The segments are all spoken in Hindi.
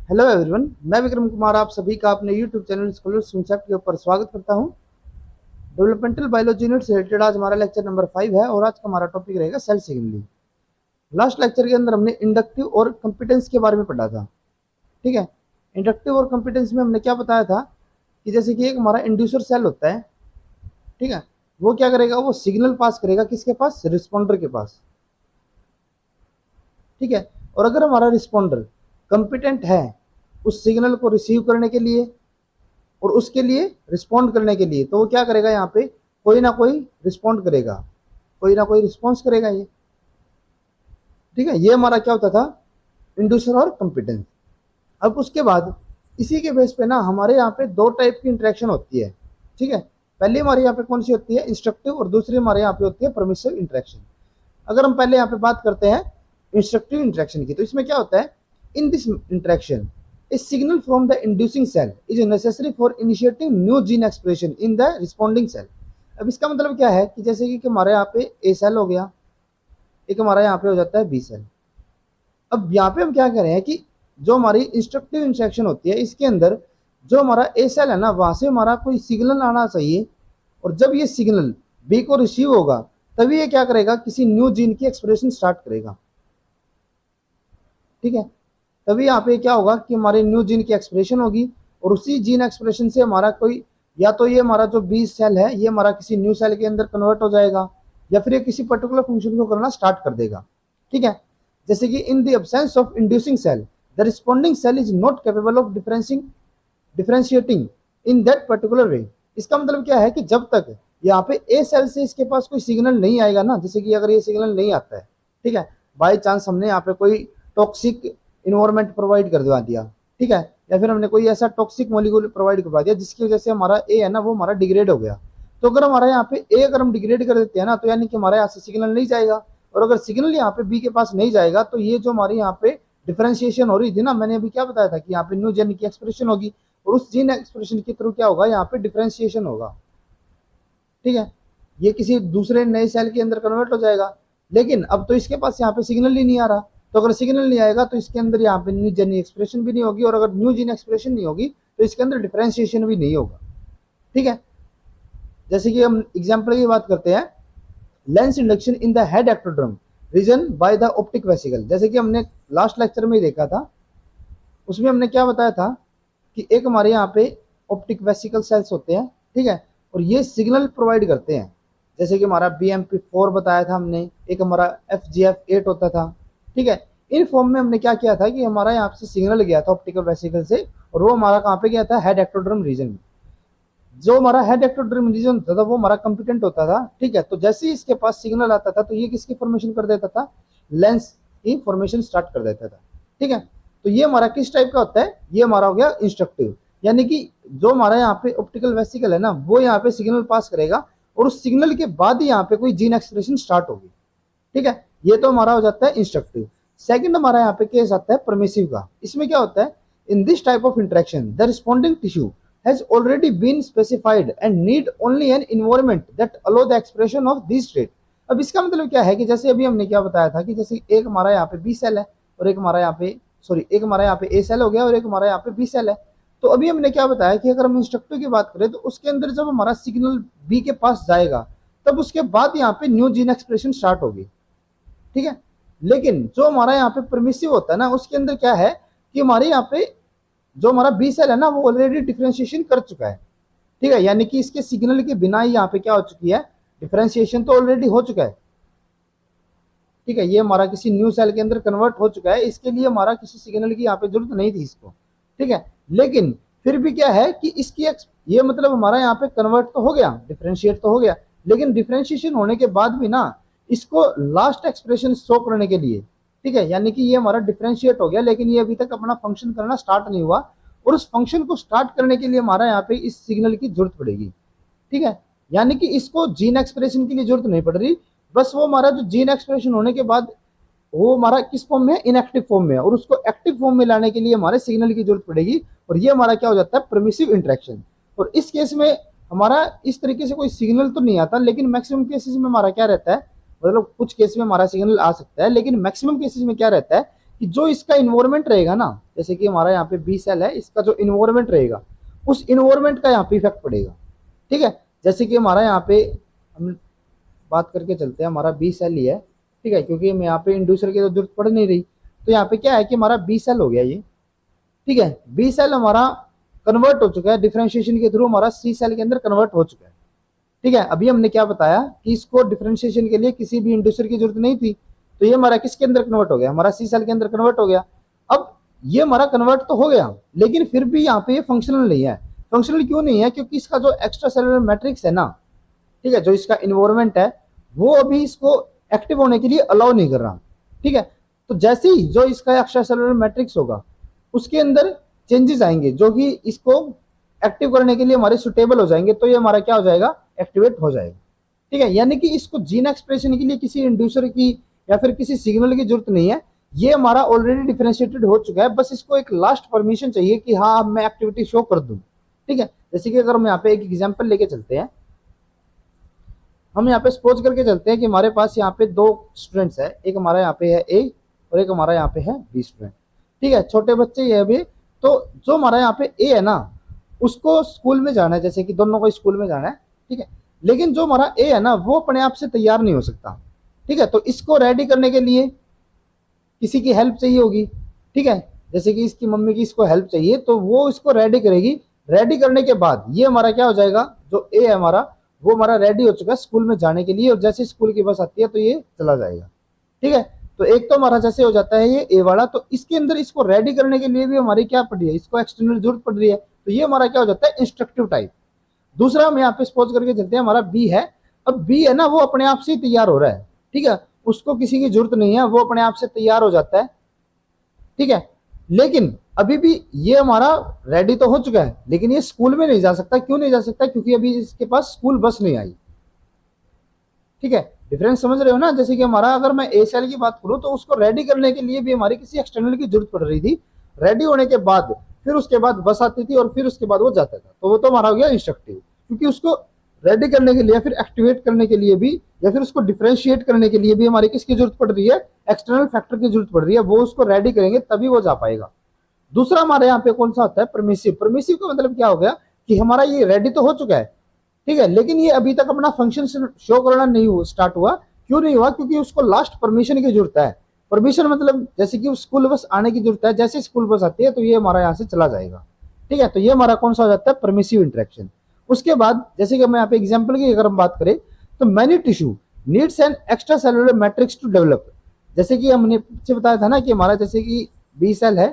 हेलो एवरीवन, मैं विक्रम कुमार आप सभी का अपने यूट्यूब चैनल स्कॉलर कॉन्सेप्ट के ऊपर स्वागत करता हूं। डेवलपमेंटल बायोलॉजी यूनिट से रिलेटेड आज हमारा लेक्चर नंबर 5 है और आज का हमारा टॉपिक रहेगा सेल सिग्नलिंग। लास्ट लेक्चर के अंदर हमने इंडक्टिव और कंपिटेंस के बारे में पढ़ा था। ठीक है, इंडक्टिव और कंपिटेंस में हमने क्या बताया था कि जैसे कि एक हमारा इंड्यूसर सेल होता है। ठीक है, वो क्या करेगा, वो सिग्नल पास करेगा किसके पास, रिस्पॉन्डर के पास। ठीक है, और अगर हमारा रिस्पॉन्डर कंपिटेंट है उस सिग्नल को रिसीव करने के लिए और उसके लिए रिस्पॉन्ड करने के लिए, तो वो क्या करेगा, यहाँ पे कोई ना कोई रिस्पॉन्ड करेगा, कोई ना कोई रिस्पॉन्स करेगा ये। ठीक है, ये हमारा क्या होता था, इंड्यूसर और कंपिटेंस। अब उसके बाद इसी के बेस पे ना हमारे यहाँ पे दो टाइप की इंटरेक्शन होती है। ठीक है, पहली हमारे यहाँ पे कौन सी होती है, इंस्ट्रक्टिव, और दूसरी हमारे यहाँ पे होती है परमिसिव इंटरेक्शन। अगर हम पहले यहाँ पे बात करते हैं इंस्ट्रक्टिव इंटरेक्शन की, तो इसमें क्या होता है, in this interaction a signal from the inducing cell is necessary for initiating new gene expression in the responding cell। अब इसका मतलब क्या है कि जैसे कि हमारे यहाँ पे ए सेल हो गया, एक हमारा यहाँ पे हो जाता है बी सेल। अब यहाँ पे हम क्या कर रहे हैं कि जो हमारी इंस्ट्रक्टिव इंस्ट्रक्शन होती है इसके अंदर जो हमारा ए सेल है ना, वहां से हमारा कोई सिग्नल आना चाहिए, और जब ये सिग्नल बी को रिसीव होगा तभी ये क्या करेगा, किसी न्यू जीन की एक्सप्रेशन स्टार्ट करेगा। ठीक है, तभी यहाँ पे क्या होगा कि हमारे न्यू जीन की एक्सप्रेशन होगी, और उसी जीन एक्सप्रेशन से हमारा कोई, या तो ये हमारा जो बी सेल है ये हमारा किसी न्यू सेल के अंदर कन्वर्ट हो जाएगा, या फिर ये किसी पर्टिकुलर फंक्शन को करना स्टार्ट कर देगा। ठीक है, जैसे कि in the absence of inducing cell the responding cell is not capable of differentiating in that particular way. इसका मतलब क्या है कि जब तक यहाँ पे ए सेल से इसके पास कोई सिग्नल नहीं आएगा ना, जैसे कि अगर ये सिग्नल नहीं आता है, ठीक है, बाई चांस हमने यहाँ पे कोई टॉक्सिक इन्वायरमेंट प्रोवाइड कर दिया, ठीक है, या फिर हमने कोई ऐसा टॉक्सिक मॉलिक्यूल प्रोवाइड करवा दिया जिसकी वजह से हमारा ए है ना वो हमारा डिग्रेड हो गया, तो अगर हमारा यहाँ पे ए अगर हम डिग्रेड कर देते हैं ना, तो यानी कि हमारे यहाँ से सिग्नल नहीं जाएगा, और अगर सिग्नल यहाँ पे बी के पास नहीं जाएगा तो ये जो हमारी यहाँ पे डिफरेंशिएशन हो रही थी ना, मैंने अभी क्या बताया था कि यहाँ पे न्यू जेन की एक्सप्रेशन होगी, और उस जीन एक्सप्रेशन के थ्रू क्या होगा, यहाँ पे डिफरेंशिएशन होगा। ठीक है, ये किसी दूसरे नए सेल के अंदर कन्वर्ट हो जाएगा, लेकिन अब तो इसके पास यहाँ पे सिग्नल ही नहीं आ रहा, तो अगर सिग्नल नहीं आएगा तो इसके अंदर यहाँ पे न्यू जेन एक्सप्रेशन भी नहीं होगी, और अगर न्यू जीन एक्सप्रेशन नहीं होगी तो इसके अंदर डिफरेंशिएशन भी नहीं होगा। ठीक है, जैसे कि हम एग्जाम्पल की बात करते हैं, lens induction in the head ectoderm region by the optic vesicle. जैसे कि हमने लास्ट लेक्चर में देखा था, उसमें हमने क्या बताया था कि एक हमारे यहाँ पे ऑप्टिक वेसिकल सेल्स होते हैं। ठीक है, और ये सिग्नल प्रोवाइड करते हैं, जैसे कि हमारा BMP4 बताया था हमने, एक हमारा FGF8 होता था। ठीक है, इन फॉर्म में हमने क्या किया था कि हमारा यहाँ से सिग्नल गया था ऑप्टिकल वेसिकल से, और वो हमारा कहाँ पे गया था, हेड एक्टोड्रम रीजन में। जो हमारा हेड एक्टोड्रम रीजन होता था वो हमारा कंपिटेंट होता था। ठीक है, तो जैसे ही इसके पास सिग्नल आता था तो ये किसकी फॉर्मेशन कर देता था, लेंस की फॉर्मेशन स्टार्ट कर देता था। ठीक है, तो ये हमारा किस टाइप का होता है, ये हमारा हो गया इंस्ट्रक्टिव, यानी कि जो हमारा यहाँ पे ऑप्टिकल वेसिकल है ना, वो यहाँ पे सिग्नल पास करेगा, और उस सिग्नल के बाद ही यहाँ पे कोई जीन एक्सप्रेशन स्टार्ट होगी। ठीक है, ये तो हमारा हो जाता है इंस्ट्रक्टिव। सेकंड हमारा यहाँ पे केस आता है परमिसिव का। इसमें क्या होता है, in this type of interaction the responding tissue has already been specified and need only an environment that allow the expression of these traits। अब इसका मतलब क्या है कि जैसे अभी हमने क्या बताया था कि जैसे एक हमारा यहाँ पे बी सेल है और एक हमारा यहाँ पे एक हमारा यहाँ पे ए सेल हो गया और एक हमारा यहाँ पे बी सेल है, तो अभी हमने क्या बताया कि अगर हम इंस्ट्रक्टिव की बात करें तो उसके अंदर जब हमारा सिग्नल बी के पास जाएगा तब उसके बाद यहाँ पे न्यू जीन एक्सप्रेशन स्टार्ट होगी। ठीक है, लेकिन जो हमारा यहाँ पे परमिसिव होता है ना, उसके अंदर क्या है कि हमारे यहाँ पे जो हमारा बी सेल है ना वो ऑलरेडी डिफरेंशिएशन कर चुका है। ठीक है, यानी कि इसके सिग्नल के बिना ही यहाँ पे क्या हो चुकी है, डिफरेंशिएशन तो ऑलरेडी हो चुका है। ठीक है, ये हमारा किसी न्यू सेल के अंदर कन्वर्ट हो चुका है, इसके लिए हमारा किसी सिग्नल की यहाँ पे जरूरत नहीं थी इसको। ठीक है, लेकिन फिर भी क्या है कि इसकी ये मतलब हमारा यहाँ पे कन्वर्ट तो हो गया, डिफरेंशिएट तो हो गया, लेकिन डिफरेंशिएशन होने के बाद भी ना इसको लास्ट एक्सप्रेशन शो करने के लिए, ठीक है, यानी कि ये हमारा डिफरेंशिएट हो गया लेकिन ये अभी तक अपना फंक्शन करना स्टार्ट नहीं हुआ, और उस फंक्शन को स्टार्ट करने के लिए हमारा यहाँ पे इस सिग्नल की जरूरत पड़ेगी। ठीक है, यानी कि इसको जीन एक्सप्रेशन के लिए जरूरत नहीं पड़ रही, बस वो हमारा जो जीन एक्सप्रेशन होने के बाद वो हमारा किस फॉर्म में, इनएक्टिव फॉर्म में, और उसको एक्टिव फॉर्म में लाने के लिए हमारे सिग्नल की जरूरत पड़ेगी, और ये हमारा क्या हो जाता है, परमिसिव इंटरेक्शन। और इस केस में हमारा इस तरीके से कोई सिग्नल तो नहीं आता, लेकिन मैक्सिमम केसेस में हमारा क्या रहता है, मतलब कुछ केस में हमारा सिग्नल आ सकता है, लेकिन मैक्सिमम केसेस में क्या रहता है कि जो इसका इन्वायरमेंट रहेगा ना, जैसे कि हमारा यहाँ पे बी सेल है, इसका जो इन्वायरमेंट रहेगा उस इन्वायरमेंट का यहाँ पे इफेक्ट पड़ेगा। ठीक है, जैसे कि हमारा यहाँ पे हम बात करके चलते हैं, हमारा बी सेल ही है। ठीक है, क्योंकि मैं यहाँ पे इंड्यूसर की तो जरूरत पड़ नहीं रही, तो यहाँ पे क्या है कि हमारा बी सेल हो गया ये। ठीक है, बी सेल हमारा कन्वर्ट हो चुका है डिफरेंशिएशन के थ्रू, हमारा सी सेल के अंदर कन्वर्ट हो चुका है। ठीक है, अभी हमने क्या बताया कि इसको डिफरेंशिएशन के लिए किसी भी इंड्यूसर की जरूरत नहीं थी, तो ये हमारा किसके अंदर कन्वर्ट हो गया, हमारा सी सेल के अंदर कन्वर्ट हो गया। अब ये हमारा कन्वर्ट तो हो गया, लेकिन फिर भी यहाँ पे ये फंक्शनल नहीं है। फंक्शनल क्यों नहीं है, क्योंकि इसका जो एक्स्ट्रा सेलुलर मैट्रिक्स है ना, ठीक है, जो इसका इन्वायरमेंट है वो अभी इसको एक्टिव होने के लिए अलाउ नहीं कर रहा। ठीक है, तो जैसे ही जो इसका एक्स्ट्रा सेलुलर मैट्रिक्स होगा उसके अंदर चेंजेस आएंगे जो कि इसको एक्टिव करने के लिए हमारे सुटेबल हो जाएंगे, तो ये हमारा क्या हो जाएगा, एक्टिवेट हो जाएगा। ठीक है, यानी कि इसको जीन एक्सप्रेशन के लिए किसी इंड्यूसर की या फिर किसी सिग्नल की जरूरत नहीं है, ये हमारा ऑलरेडी डिफरेंशिएटेड हो चुका है, बस इसको एक लास्ट परमिशन चाहिए कि हाँ अब मैं एक्टिविटी शो कर दूं। ठीक है, जैसे कि अगर हम यहाँ पे एक एग्जांपल लेके चलते हैं, हम यहाँ पे सपोज करके चलते हैं कि हमारे पास यहाँ पे दो स्टूडेंट्स है, एक हमारा यहाँ पे है ए और एक हमारा यहाँ पे है बी स्टूडेंट। ठीक है, छोटे बच्चे ये भी, तो जो हमारा यहाँ पे ए है ना उसको स्कूल में जाना है, जैसे कि दोनों को स्कूल में जाना है। ठीक है, लेकिन जो हमारा ए है ना वो अपने आप से तैयार नहीं हो सकता। ठीक है, तो इसको रेडी करने के लिए किसी की हेल्प चाहिए होगी। ठीक है, जैसे कि इसकी मम्मी की इसको हेल्प चाहिए, तो वो इसको रेडी करेगी। रेडी करने के बाद ये हमारा क्या हो जाएगा, जो ए है हमारा वो हमारा रेडी हो चुका है स्कूल में जाने के लिए, और जैसे स्कूल की बस आती है तो ये चला जाएगा। ठीक है, तो एक तो हमारा जैसे हो जाता है ये ए वाला, तो इसके अंदर इसको रेडी करने के लिए भी हमारी क्या पड़ रही है, इसको एक्सटर्नल जरूरत पड़ रही है, तो ये हमारा क्या हो जाता है, इंस्ट्रक्टिव टाइप। दूसरा हम यहाँ पे सपोज करके चलते हैं, हमारा बी है। अब बी है ना वो अपने आप से ही तैयार हो रहा है। ठीक है, उसको किसी की जरूरत नहीं है, वो अपने आप से तैयार हो जाता है। ठीक है, लेकिन अभी भी ये हमारा रेडी तो हो चुका है, लेकिन ये स्कूल में नहीं जा सकता। क्यों नहीं जा सकता, क्योंकि अभी इसके पास स्कूल बस नहीं आई। ठीक है, डिफरेंस समझ रहे हो ना। जैसे कि हमारा अगर मैं ए सेल की बात करूं तो उसको रेडी करने के लिए भी हमारी किसी एक्सटर्नल की जरूरत पड़ रही थी। रेडी होने के बाद फिर उसके बाद बस आती थी और फिर उसके बाद वो जाता था, तो वो तो हमारा हो गया इंस्ट्रक्टिव। क्योंकि उसको रेडी करने के लिए, फिर एक्टिवेट करने के लिए भी, या फिर उसको डिफरेंशिएट करने के लिए भी हमारी किसकी जरूरत पड़ रही है, एक्सटर्नल फैक्टर की जरूरत पड़ रही है। वो उसको रेडी करेंगे तभी वो जा पाएगा। दूसरा हमारे यहाँ पे कौन सा होता है, परमिसिव। परमिसिव का मतलब क्या हो गया कि हमारा ये रेडी तो हो चुका है, ठीक है, लेकिन ये अभी तक अपना फंक्शन शो करना नहीं स्टार्ट हुआ। क्यों नहीं हुआ, क्योंकि उसको लास्ट परमिशन की जरूरत है। परमिशन मतलब जैसे कि स्कूल बस आने की जरूरत है, जैसे स्कूल बस आती है तो ये हमारा यहाँ से चला जाएगा। ठीक है, तो ये हमारा कौन सा हो जाता है, परमिसिव इंटरेक्शन। उसके बाद जैसे कि मैं यहाँ पे एग्जाम्पल की अगर हम बात करें तो many tissue needs an extra cellular matrix to develop. जैसे कि हमने पीछे बताया था ना कि हमारा जैसे कि बी सेल है,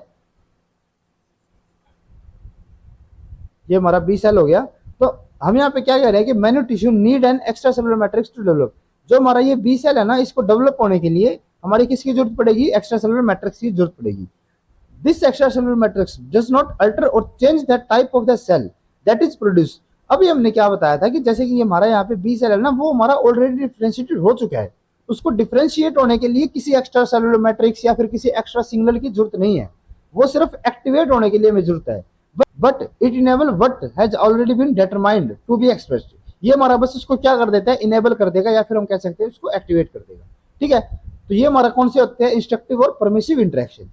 ये हमारा बी सेल हो गया, तो हम यहाँ पे क्या कह रहे हैं कि many tissue need an extra cellular matrix to develop. जो हमारा ये बी सेल है ना, इसको डेवलप होने के लिए हमारी किसकी जरूरत पड़ेगी, एक्स्ट्रा सेलुलर मैट्रिक्स की जरूरत पड़ेगी। This extra cellular matrix does not alter or change the type of the cell that is produce. अभी हमने क्या बताया था कि जैसे कि हमारा यहाँ पे बी सेल है ना, वो हमारा ऑलरेडी डिफरेंशिएटेड हो चुका है। उसको डिफरेंशिएट होने के लिए किसी एक्स्ट्रा सेलुलर मैट्रिक्स या फिर किसी एक्स्ट्रा सिग्नल की जरूरत नहीं है, वो सिर्फ एक्टिवेट होने के लिए हमें जरूरत है। But it enable what has already been determined to be expressed. ये हमारा बस इसको क्या कर देता है, इनेबल कर देगा, या फिर हम कह सकते हैं इसको एक्टिवेट कर देगा। ठीक है, तो ये हमारा कौन से होते हैं, इंस्ट्रक्टिव और परमिसिव इंटरेक्शन।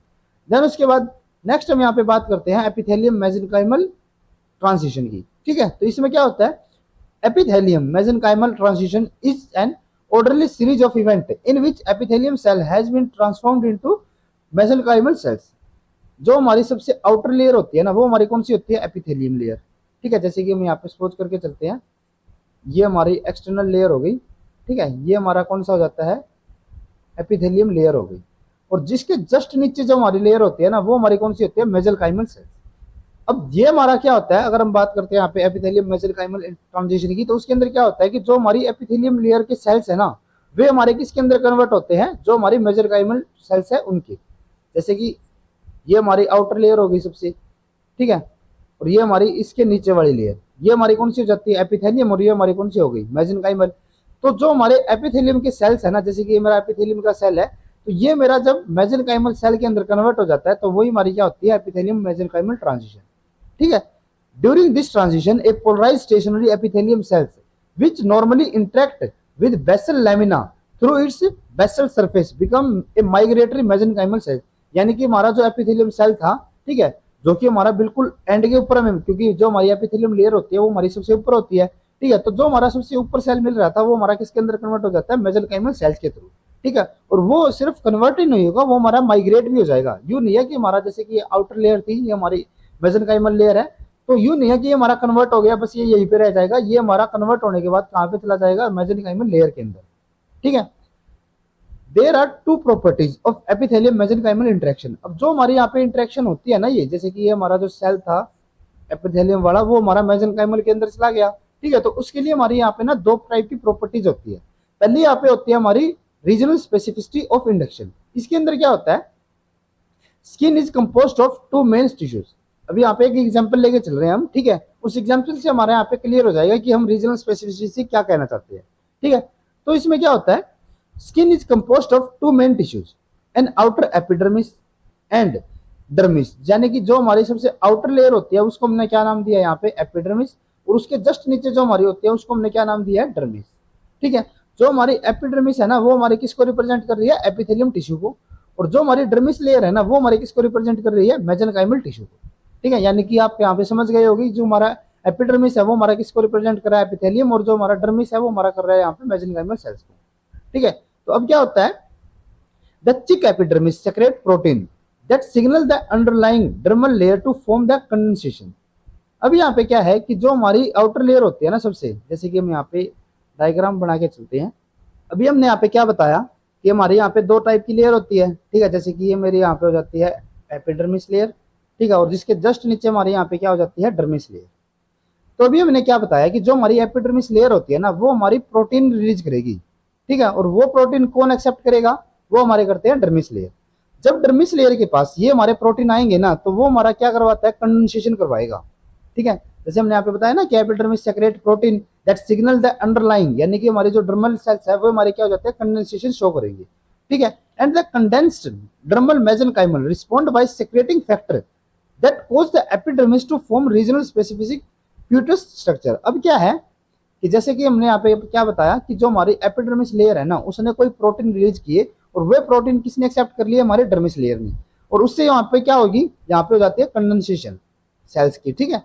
देन उसके बाद नेक्स्ट हम यहाँ पे बात करते हैं एपिथेलियम मेसेनकाइमल ट्रांजिशन की। ठीक है, तो इसमें क्या होता है, epithelium mesenchymal transition is an orderly series of event in which epithelium cell has been transformed into mesenchymal cells। जो हमारी सबसे आउटर लेयर होती है ना, वो हमारी कौन सी होती है, एपिथेलियम लेयर। ठीक है, जैसे कि हम यहाँ पे सपोज करके चलते हैं, ये हमारी एक्सटर्नल लेयर हो गई। ठीक है, ये हमारा कौन सा हो जाता है, एपिथेलियम लेयर हो गई। और जिसके जस्ट नीचे जो हमारी लेयर होती है ना, वो हमारी कौन सी होती है, मेसेनकाइमल सेल्स। अब ये हमारा क्या होता है, अगर हम बात करते हैं यहाँ पे एपिथेलियम मेसेनकाइमल ट्रांजिशन की, तो उसके अंदर क्या होता है कि जो हमारी एपिथेलियम लेयर के सेल्स है ना, वे हमारे किसके अंदर कन्वर्ट होते हैं, जो हमारी मेसेनकाइमल सेल्स है उनके। जैसे कि ये हमारी आउटर लेयर हो गई सबसे, ठीक है, और ये हमारी इसके नीचे वाली लेयर, ये हमारी कौन सी हो जाती है, एपिथेलियम, और ये हमारी कौन सी हो गई, मेसेनकाइमल। तो जो हमारे एपिथेलियम के सेल्स है ना, जैसे कि ये मेरा एपिथेलियम का सेल है, तो ये मेरा जब मेसेनकाइमल सेल के अंदर कन्वर्ट हो जाता है, तो वही हमारी क्या होती है, एपिथेलियम मेसेनकाइमल ट्रांजिशन। ठीक है, during this transition a polarised stationary epithelium cells which normally interact with basal lamina through its basal surface become a migratory mesenchymal cell. यानी कि हमारा जो एपिथेलियम सेल था, ठीक है, जो कि हमारा बिल्कुल एंड के ऊपर में, क्योंकि जो हमारी एपिथेलियम लेयर होती है वो हमारी सबसे ऊपर होती है, ठीक है, तो जो हमारा सबसे ऊपर सेल मिल रहा था वो हमारा किसके अंदर कन्वर्ट हो जाता है, मेसेंकाइमल सेल्स के थ्रू, ठीक है। और वो सिर्फ कन्वर्ट ही नहीं होगा, वो हमारा माइग्रेट भी हो जाएगा। यूं नहीं है कि हमारा जैसे कि आउटर लेयर थी, ये हमारी मेसेंकाइमल लेयर है, तो यूं नहीं है कि ये हमारा कन्वर्ट हो गया बस ये यहीं पे रह जाएगा, ये हमारा कन्वर्ट होने के बाद कहाँ पे चला जाएगा, मेसेंकाइमल लेयर के अंदर, ठीक है। There are two properties of epithelium mesenchymal interaction. अब जो हमारी यहाँ पे इंटरेक्शन होती है ना, ये जैसे कि ये हमारा जो सेल था एपिथेलियम वाला, वो हमारा मेसेंकाइमल के अंदर चला गया, ठीक है, तो उसके लिए हमारी यहाँ पे ना दो टाइप की प्रॉपर्टीज होती है। पहली यहाँ पे होती है हमारी रीजनल स्पेसिफिसिटी ऑफ इंडक्शन। इसके अंदर क्या होता है, skin is composed of two main tissues. अभी यहाँ पे एक एग्जांपल लेके चल रहे हैं हम, ठीक है, उस एग्जांपल से हमारे यहाँ पे क्लियर हो जाएगा कि हम रीजनल स्पेसिफिसिटी से क्या कहना चाहते हैं, ठीक है। तो इसमें क्या होता है, skin is composed of two main tissues, an outer epidermis and dermis. यानी कि जो हमारी सबसे आउटर लेयर होती है उसको हमने क्या नाम दिया है यहाँ पे, एपिडर्मिस, और उसके जस्ट नीचे जो हमारी होती है उसको हमने क्या नाम दिया है, डर्मिस, ठीक है। जो हमारी एपिडर्मिस है ना वो हमारी किसको रिप्रेजेंट कर रही है, एपिथेलियम टिश्यू को, और जो हमारी डर्मिस लेयर है ना वो हमारी किसको रिप्रेजेंट कर रही है, मेसेंकाइमल टिश्यू को, ठीक है। यानी कि आप यहाँ पे समझ गए होगी, जो हमारा एपिडर्मिस है वो हमारा किसको रिप्रेजेंट कर रहा है, एपिथेलियम, और जो हमारा डर्मिस है वो हमारा कर रहा है यहाँ पे मेसेंकाइमल सेल्स को, ठीक है। तो अब क्या होता है, the thick epidermis secrete protein that signal the underlying dermal layer to form the condensation. अब यहाँ पे क्या है कि जो हमारी आउटर लेयर होती है ना सबसे, जैसे कि हम यहाँ पे डायग्राम बना के चलते हैं। अभी हमने यहाँ पे क्या बताया कि हमारे यहाँ पे दो टाइप की लेयर होती है, ठीक है, जैसे कि ये मेरी यहाँ पे हो जाती है एपिडर्मिस लेयर, ठीक है, और जिसके जस्ट नीचे हमारे यहाँ पे क्या हो जाती है, डर्मिस लेयर। तो अभी हमने क्या बताया कि जो हमारी एपिडर्मिस लेयर होती है ना वो हमारी प्रोटीन रिलीज करेगी, ठीक है, और वो प्रोटीन कौन एक्सेप्ट करेगा, वो हमारे करते हैं डर्मिस लेयर। जब डर्मिस लेयर के पास ये हमारे प्रोटीन आएंगे ना तो वो हमारा क्या करवाता है, कंडेंसेशन करवाएगा, ठीक है। जैसे हमने यहाँ पे बताया ना कि epidermis secrete protein that signal the underlying, यानी कि हमारे जो डर्मल सेल्स है वो हमारे क्या हो जाते हैं, कंडेंसेशन शो करेंगे, ठीक है। And the condensed dermal mesenchymal respond by secreting factor that cause the epidermis to form regional specific cutaneous structure. अब क्या है कि जैसे कि हमने यहाँ पे क्या बताया कि जो हमारी एपिडर्मिस लेयर है ना उसने कोई प्रोटीन रिलीज किए, और वे प्रोटीन किसने एक्सेप्ट कर लिए, हमारे डर्मिस लेयर ने, और उससे यहाँ पे क्या होगी, यहाँ पे हो जाती है कंडेंसेशन सेल्स की, ठीक है।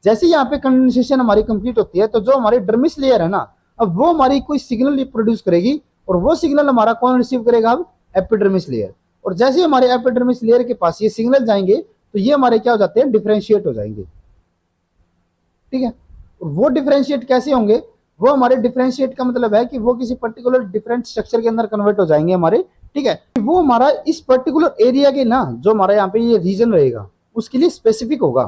जैसे यहाँ पे कंडेंसेशन हमारी कंप्लीट होती है तो जो हमारी डर्मिस लेयर है ना, अब वो हमारी कोई सिग्नल प्रोड्यूस करेगी, और वो सिग्नल हमारा कौन रिसीव करेगा, अब एपिडर्मिस लेयर। और जैसे हमारे एपिडर्मिस लेयर के पास ये सिग्नल जाएंगे तो ये हमारे क्या हो जाते हैं, डिफरेंशिएट हो जाएंगे, ठीक है। वो डिफरेंशिएट कैसे होंगे, वो हमारे डिफरेंशिएट का मतलब है कि वो किसी पर्टिकुलर डिफरेंट स्ट्रक्चर के अंदर कन्वर्ट हो जाएंगे हमारे, ठीक है। वो हमारा इस पर्टिकुलर एरिया के ना, जो हमारा यहाँ पे ये रीजन रहेगा उसके लिए स्पेसिफिक होगा,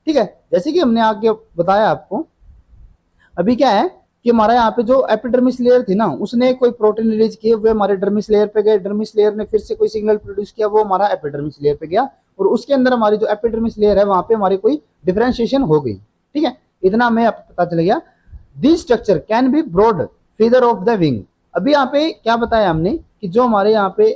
ठीक है। जैसे कि हमने आगे बताया आपको, अभी क्या है कि हमारा यहाँ पे जो एपिडर्मिस लेयर थी ना उसने कोई प्रोटीन रिलीज किए, वो हमारे डर्मिस लेयर पे गए, डर्मिस लेयर ने फिर से कोई सिग्नल प्रोड्यूस किया, वो हमारा एपिडर्मिस लेयर पे गया, और उसके अंदर हमारी जो एपिडर्मिस लेयर है वहां पे हमारी कोई डिफरेंशिएशन हो गई, ठीक है। इतना हमें पता चल गया। This structure can be broad feather of the wing. अभी यहाँ पे क्या बताया हमने कि जो हमारे यहाँ पे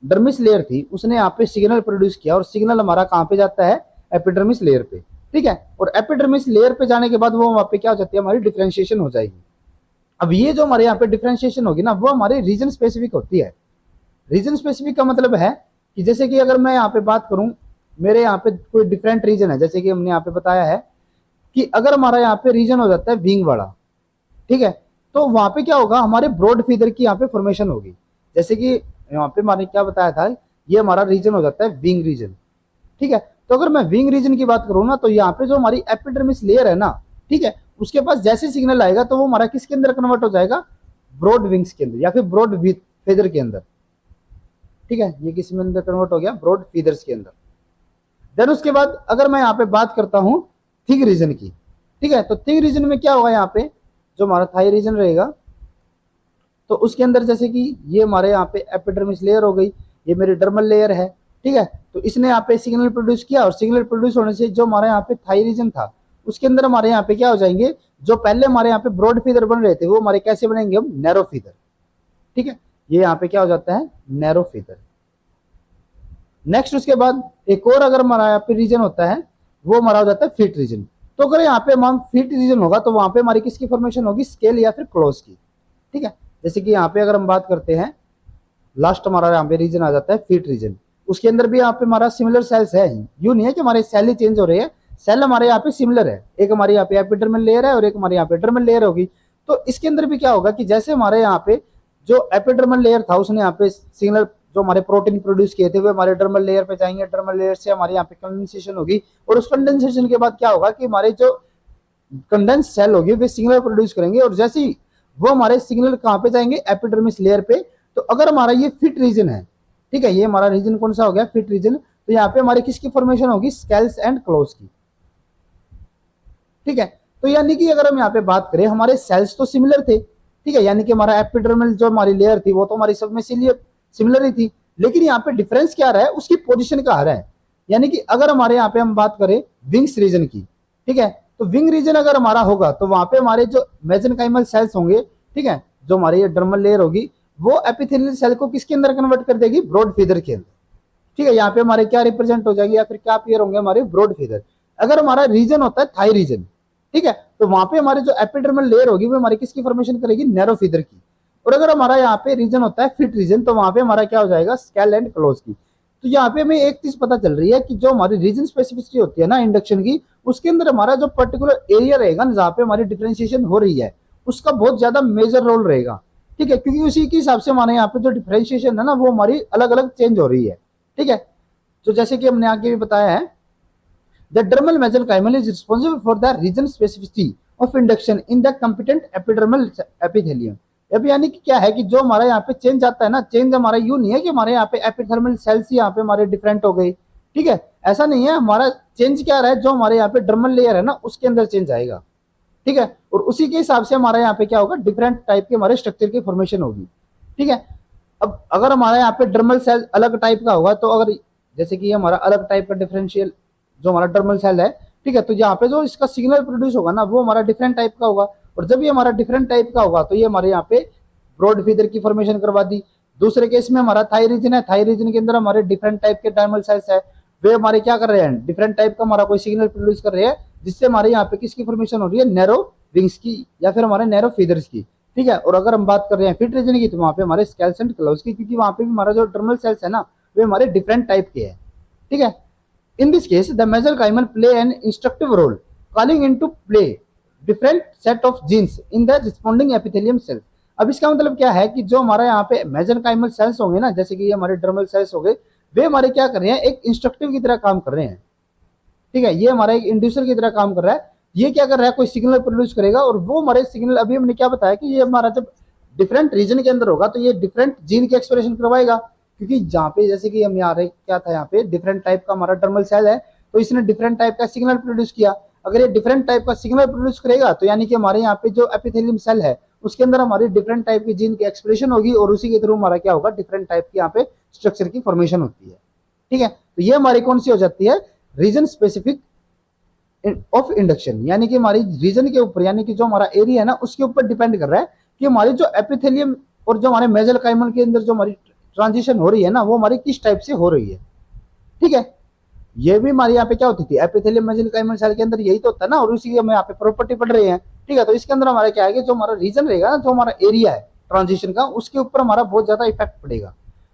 डर्मिस लेयर थी उसने यहाँ पे सिग्नल प्रोड्यूस किया, और सिग्नल हमारा कहाँ पे जाता है, एपिडर्मिस लेयर पे, ठीक है। और एपिडर्मिस लेयर पे जाने के बाद वो वहाँ पे क्या हो जाती है, हमारी डिफरेंशिएशन हो जाएगी। अब ये जो हमारे यहाँ पे डिफरेंशिएशन होगी ना वो हमारे रीजन स्पेसिफिक होती है। रीजन स्पेसिफिक का मतलब है कि जैसे कि अगर मैं यहाँ पे बात करूं, मेरे यहाँ पे कोई डिफरेंट रीजन है, जैसे कि हमने यहाँ पे बताया है कि अगर हमारा यहाँ पे रीजन हो जाता है विंग वाला, ठीक है, तो वहां पे क्या होगा, हमारे ब्रॉड फीदर की यहाँ पे फॉर्मेशन होगी। जैसे कि यहाँ पे मैंने क्या बताया था, ये हमारा रीजन हो जाता है विंग रीजन, ठीक है। तो अगर मैं विंग रीजन की बात करूँ ना तो यहाँ पे जो हमारी एपिडर्मिस लेयर है ना, ठीक है, उसके पास जैसे सिग्नल आएगा तो वो हमारा किसके अंदर कन्वर्ट हो जाएगा, ब्रॉड विंग्स के अंदर या फिर ब्रॉड फीदर के अंदर, ठीक है। ये किस में अंदर कन्वर्ट हो गया, ब्रॉड फीदर्स के अंदर। देन उसके बाद अगर मैं यहाँ पे बात करता हूँ थिक रीजन की, ठीक है, तो थिक रीजन में क्या होगा, यहाँ पे जो हमारा थाई रीजन रहेगा तो उसके अंदर जैसे कि ये हमारे यहाँ पे एपिडर्मिस लेयर हो गई, ये मेरी डर्मल लेयर है, ठीक है। तो इसने यहाँ पे सिग्नल प्रोड्यूस किया, और सिग्नल प्रोड्यूस होने से जो हमारे यहाँ पे थाई रीजन था उसके अंदर हमारे यहाँ पे क्या हो जाएंगे, जो पहले हमारे यहाँ पे ब्रॉड फीदर बन रहे थे वो हमारे कैसे बनेंगे, हम नैरो फीदर, ठीक है। ये यहाँ पे क्या हो जाता है, नैरो फीदर। नेक्स्ट उसके बाद एक और अगर हमारा यहाँ पे रीजन होता है वो हमारा हो जाता है फिट रीजन। तो अगर यहाँ पे हम फिट रीजन होगा तो वहां पे हमारी किसकी फॉर्मेशन होगी, स्केल या फिर क्लोज की, ठीक है। जैसे कि यहाँ पे अगर हम बात करते हैं, लास्ट हमारा यहाँ पे रीजन आ जाता है फिट रीजन, उसके अंदर भी यहाँ पे हमारा सिमिलर सेल्स है, यूं नहीं है कि हमारे सेल ही चेंज हो रहे हैं, सेल हमारे यहाँ पे सिमिलर है, एक हमारे यहाँ पे एपिडर्मल लेयर है और एक हमारे यहाँ पे डर्मल लेयर होगी। तो इसके अंदर भी क्या होगा कि जैसे हमारे यहाँ पे जो एपिडर्मल लेयर था उसने यहाँ पे सिग्नल जो हमारे प्रोटीन प्रोड्यूस किए थे वो हमारे डर्मल लेयर पे जाएंगे, डर्मल लेयर से हमारे यहाँ पे कंडेंसेशन होगी, और उस कंडेंसेशन के बाद क्या होगा कि हमारे जो कंडेंस सेल होगी वे सिग्नल प्रोड्यूस करेंगे, और जैसे ही वो हमारे सिग्नल कहाँ पे जाएंगे, एपिडर्मिस लेयर पे। तो अगर हमारा ये फिट रीजन है, ठीक है, ये हमारा रीजन कौन सा हो गया, फिट रीजन, तो यहाँ पे हमारी किसकी फॉर्मेशन होगी, स्केल्स एंड क्लोज की, ठीक है। तो यानी कि अगर हम यहाँ पे बात करें, हमारे सेल्स तो सिमिलर थे, ठीक है, यानी कि हमारा एपिडर्मल जो हमारी लेयर थी वो तो हमारी सब में सिमिलर ही थी, लेकिन यहाँ पे डिफरेंस क्या रहा है, उसकी पोजीशन का आ रहा है। यानी कि अगर हमारे यहाँ पे हम बात करें विंग्स रीजन की, ठीक है, तो विंग रीजन अगर हमारा होगा तो वहां पे हमारे जो मेसेनकाइमल सेल्स होंगे, ठीक है, जो हमारी ये डर्मल लेयर होगी वो एपिथेलियल सेल को किसके अंदर कन्वर्ट कर देगी, ब्रॉड फीदर के अंदर, ठीक है। यहाँ पे हमारे क्या रिप्रेजेंट हो जाएगी या फिर क्या पेयर होंगे, हमारे ब्रॉड फीदर। अगर हमारा रीजन होता है थाई रीजन, ठीक है, तो वहां पे हमारे जो एपिडर्मल लेयर होगी वो हमारी किसकी फॉर्मेशन करेगी, नैरो फीदर की। और अगर हमारा यहाँ पे रीजन होता है फिट रीजन, तो वहां पे हमारा क्या हो जाएगा, स्केल एंड क्लोज की। तो यहाँ पे हमें एक चीज पता चल रही है कि जो हमारी रीजन स्पेसिफिसिटी होती है ना इंडक्शन की, उसके अंदर हमारा जो पर्टिकुलर एरिया रहेगा ना जहाँ पे हमारी डिफरेंशिएशन हो रही है, उसका बहुत ज्यादा मेजर रोल रहेगा, ठीक है, क्योंकि उसी के हिसाब से हमारे यहाँ पे जो डिफरेंशिएशन है ना वो हमारी अलग अलग चेंज हो रही है, ठीक है। तो जैसे कि हमने आगे भी बताया है, the dermal mesenchymal is responsible for the region specificity of induction in the competent epidermal epithelium. अब यानी कि क्या है कि जो हमारा यहाँ पे चेंज आता है ना, चेंज हमारा यूं नहीं है कि हमारे यहाँ पे एपिथर्मल सेल्स ही यहाँ पे हमारे डिफरेंट हो गई, ठीक है, ऐसा नहीं है। हमारा चेंज क्या रहा है, जो हमारे यहाँ पे डर्मल लेयर है ना उसके अंदर चेंज आएगा, ठीक है, और उसी के हिसाब से हमारे यहाँ पे क्या होगा, डिफरेंट टाइप के हमारे स्ट्रक्चर की फॉर्मेशन होगी, ठीक है। अब अगर हमारे यहाँ पे डर्मल सेल अलग टाइप का होगा, तो अगर जैसे कि हमारा अलग टाइप का डिफरेंशियल जो हमारा डर्मल सेल है, ठीक है, तो यहाँ पे जो इसका सिग्नल प्रोड्यूस होगा ना वो हमारा डिफरेंट टाइप का होगा, और जब ये हमारा डिफरेंट टाइप का होगा तो ये हमारे यहाँ पे ब्रॉड फीदर की फॉर्मेशन करवा दी। दूसरे केस में हमारा थाई रीजन है, थाई रीजन के अंदर हमारे डिफरेंट टाइप के डर्मल सेल्स है, वे हमारे क्या कर रहे हैं, डिफरेंट टाइप का हमारा कोई सिग्नल प्रोड्यूस कर रहे हैं, जिससे हमारे यहाँ पे किसकी फॉर्मेशन हो रही है, नैरो विंग्स की या फिर हमारे नैरो फीदर्स की, ठीक है। और अगर हम बात कर रहे हैं फिट रीजन की, तो वहाँ पे हमारे स्केल्स एंड क्लोज की, क्योंकि वहाँ पे भी हमारा जो डर्मल सेल्स है ना वे हमारे डिफरेंट टाइप के हैं, ठीक है। In this case, the mesenchymal play an instructive role, calling into play different set of genes in the responding epithelium cells। अब इसका मतलब क्या है कि जो हमारा यहाँ पे मेसेनकाइमल सेल्स होंगे ना, जैसे कि ये हमारे डर्मल सेल्स हो गए, वे हमारे क्या कर रहे हैं, एक इंस्ट्रक्टिव की तरह काम कर रहे हैं, ठीक है। ये हमारा एक इंड्यूसर की तरह काम कर रहा है। ये क्या कर रहा है, कोई सिग्नल प्रोड्यूस करेगा, और वो हमारे सिग्नल, अभी हमने क्या बताया कि ये हमारा जब डिफरेंट रीजन के अंदर होगा तो ये डिफरेंट जीन की एक्सप्रेशन करवाएगा, क्योंकि जहाँ पे जैसे कि हम यहाँ क्या था, यहाँ पे डिफरेंट टाइप का हमारा डर्मल सेल है, तो इसने डिफरेंट टाइप का सिग्नल प्रोड्यूस किया। अगर ये डिफरेंट टाइप का सिग्नल प्रोड्यूस करेगा तो यानी कि हमारे यहाँ पे जो एपिथेलियम सेल है उसके अंदर हमारी डिफरेंट टाइप की जीन की एक्सप्रेशन होगी, और उसी के थ्रू हमारा क्या होगा, डिफरेंट टाइप की यहाँ पे स्ट्रक्चर की फॉर्मेशन होती है, ठीक है। तो ये हमारी कौन सी हो जाती है, रीजन स्पेसिफिक ऑफ इंडक्शन, यानी कि हमारी रीजन के ऊपर, यानी कि जो हमारा एरिया है ना उसके ऊपर डिपेंड कर रहा है कि हमारी जो एपिथेलियम और जो हमारे मेसेनकाइमल के अंदर जो हमारी ट्रांजिशन हो रही है ना वो हमारी किस टाइप से हो रही है, ठीक है। ये भी हमारे यहाँ पे क्या होती थी, एपिथेलियम मेसेनकाइमल सेल के अंदर यही तो होता है ना, और उसी की हम यहाँ पे प्रॉपर्टी पढ़ रहे हैं, ठीक है। तो इसके अंदर हमारा क्या है कि जो हमारा रीजन रहेगा ना, जो हमारा एरिया है ट्रांजिशन का, उसके ऊपर हमारा बहुत ज्यादा इफेक्ट पड़ेगा,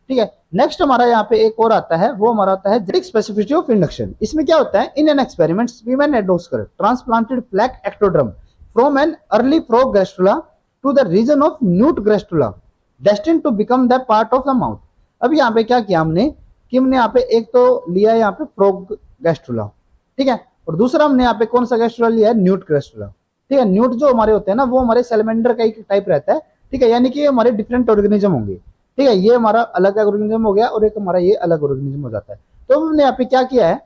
ठीक है। नेक्स्ट हमारा यहाँ पे एक और आता है, वो हमारा आता है जेनेटिक स्पेसिफिसिटी ऑफ इंडक्शन। इसमें क्या होता है, इन एन एक्सपेरिमेंट वीमेन and Schotte transplanted flank ectoderm from an early frog gastrula to the region of newt gastrula destined to become the part of the mouth. अब यहाँ पे क्या किया हमने कि हमने यहाँ पे एक तो लिया है यहाँ पे फ्रॉग गैस्ट्रुला, ठीक है, और दूसरा हमने यहाँ पे कौन सा गैस्ट्रुला लिया है, न्यूट गैस्ट्रुला, ठीक है। न्यूट जो हमारे होते हैं ना वो हमारे सैलमेंडर का एक टाइप रहता है, ठीक है, यानी कि ये हमारे डिफरेंट ऑर्गेनिज्म होंगे, ठीक है। ये हमारा अलग ऑर्गेनिज्म हो गया और एक हमारा ये अलग ऑर्गेनिज्म हो जाता है। तो हमने यहाँ पे क्या किया है,